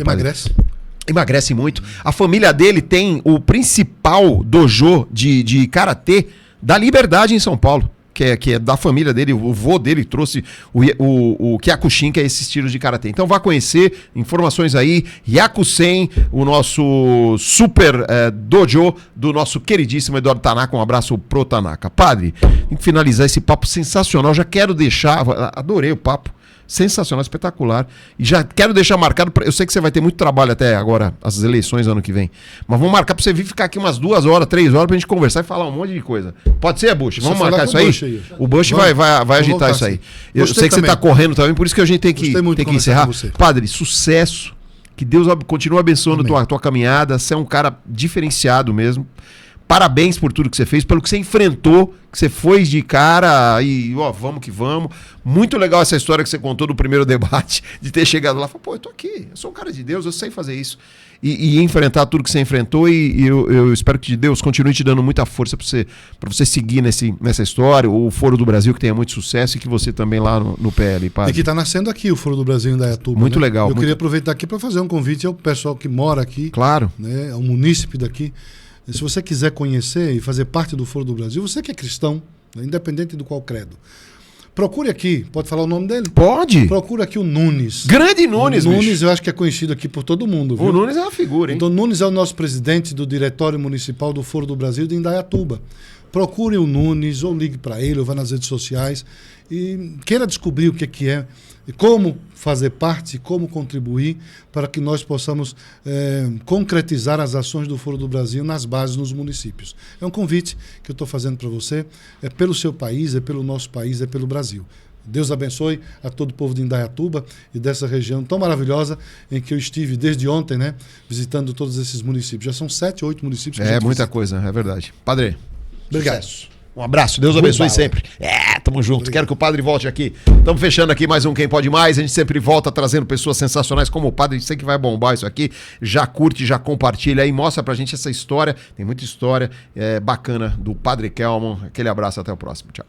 Emagrece muito. A família dele tem o principal dojo de karatê da Liberdade em São Paulo, que é da família dele. O vô dele trouxe o Kyakushin, que é esse estilo de karatê. Então vá conhecer, informações aí, Yakusen, o nosso super dojo do nosso queridíssimo Eduardo Tanaka. Um abraço pro Tanaka. Padre, tem que finalizar esse papo sensacional. Já quero deixar, adorei o papo. Sensacional, espetacular. E já quero deixar marcado. Eu sei que você vai ter muito trabalho até agora, as eleições ano que vem. Mas vamos marcar pra você vir ficar aqui umas 2 horas, 3 horas pra gente conversar e falar um monte de coisa. Pode ser, Bush? Vamos marcar isso aí? O Bush vai agitar isso aí. Eu sei que você tá correndo também, por isso que a gente tem que encerrar. Padre, sucesso. Que Deus continue abençoando tua caminhada. Você é um cara diferenciado mesmo. Parabéns por tudo que você fez, pelo que você enfrentou, que você foi de cara e, vamos que vamos. Muito legal essa história que você contou do primeiro debate, de ter chegado lá e falar, eu tô aqui, eu sou um cara de Deus, eu sei fazer isso. E enfrentar tudo que você enfrentou e eu espero que Deus continue te dando muita força para você seguir nessa história, o Foro do Brasil, que tenha muito sucesso e que você também lá no PL, padre. E que está nascendo aqui o Foro do Brasil em Indaiatuba. Muito legal. Eu queria aproveitar aqui para fazer um convite ao pessoal que mora aqui. Claro. Né, ao munícipe daqui. Se você quiser conhecer e fazer parte do Foro do Brasil, você que é cristão, né, independente do qual credo, procure aqui, pode falar o nome dele? Pode. Procure aqui o Nunes. Grande Nunes, O Nunes eu acho que é conhecido aqui por todo mundo. Viu? O Nunes é uma figura, hein? Então, o Nunes é o nosso presidente do Diretório Municipal do Foro do Brasil de Indaiatuba. Procure o Nunes, ou ligue para ele, ou vá nas redes sociais e queira descobrir o que é, como fazer parte, como contribuir para que nós possamos concretizar as ações do Foro do Brasil nas bases, nos municípios. É um convite que eu estou fazendo para você, é pelo seu país, é pelo nosso país, é pelo Brasil. Deus abençoe a todo o povo de Indaiatuba e dessa região tão maravilhosa em que eu estive desde ontem, né, visitando todos esses municípios. Já são 7, 8 municípios. É muita coisa, é verdade. Padre, obrigado. Sucesso. Um abraço, Deus abençoe sempre. Tamo junto. Obrigado. Quero que o padre volte aqui. Estamos fechando aqui mais um Quem Pode Mais. A gente sempre volta trazendo pessoas sensacionais como o padre. A gente sei que vai bombar isso aqui. Já curte, já compartilha aí, mostra pra gente essa história. Tem muita história bacana do Padre Kelmon. Aquele abraço, até o próximo. Tchau.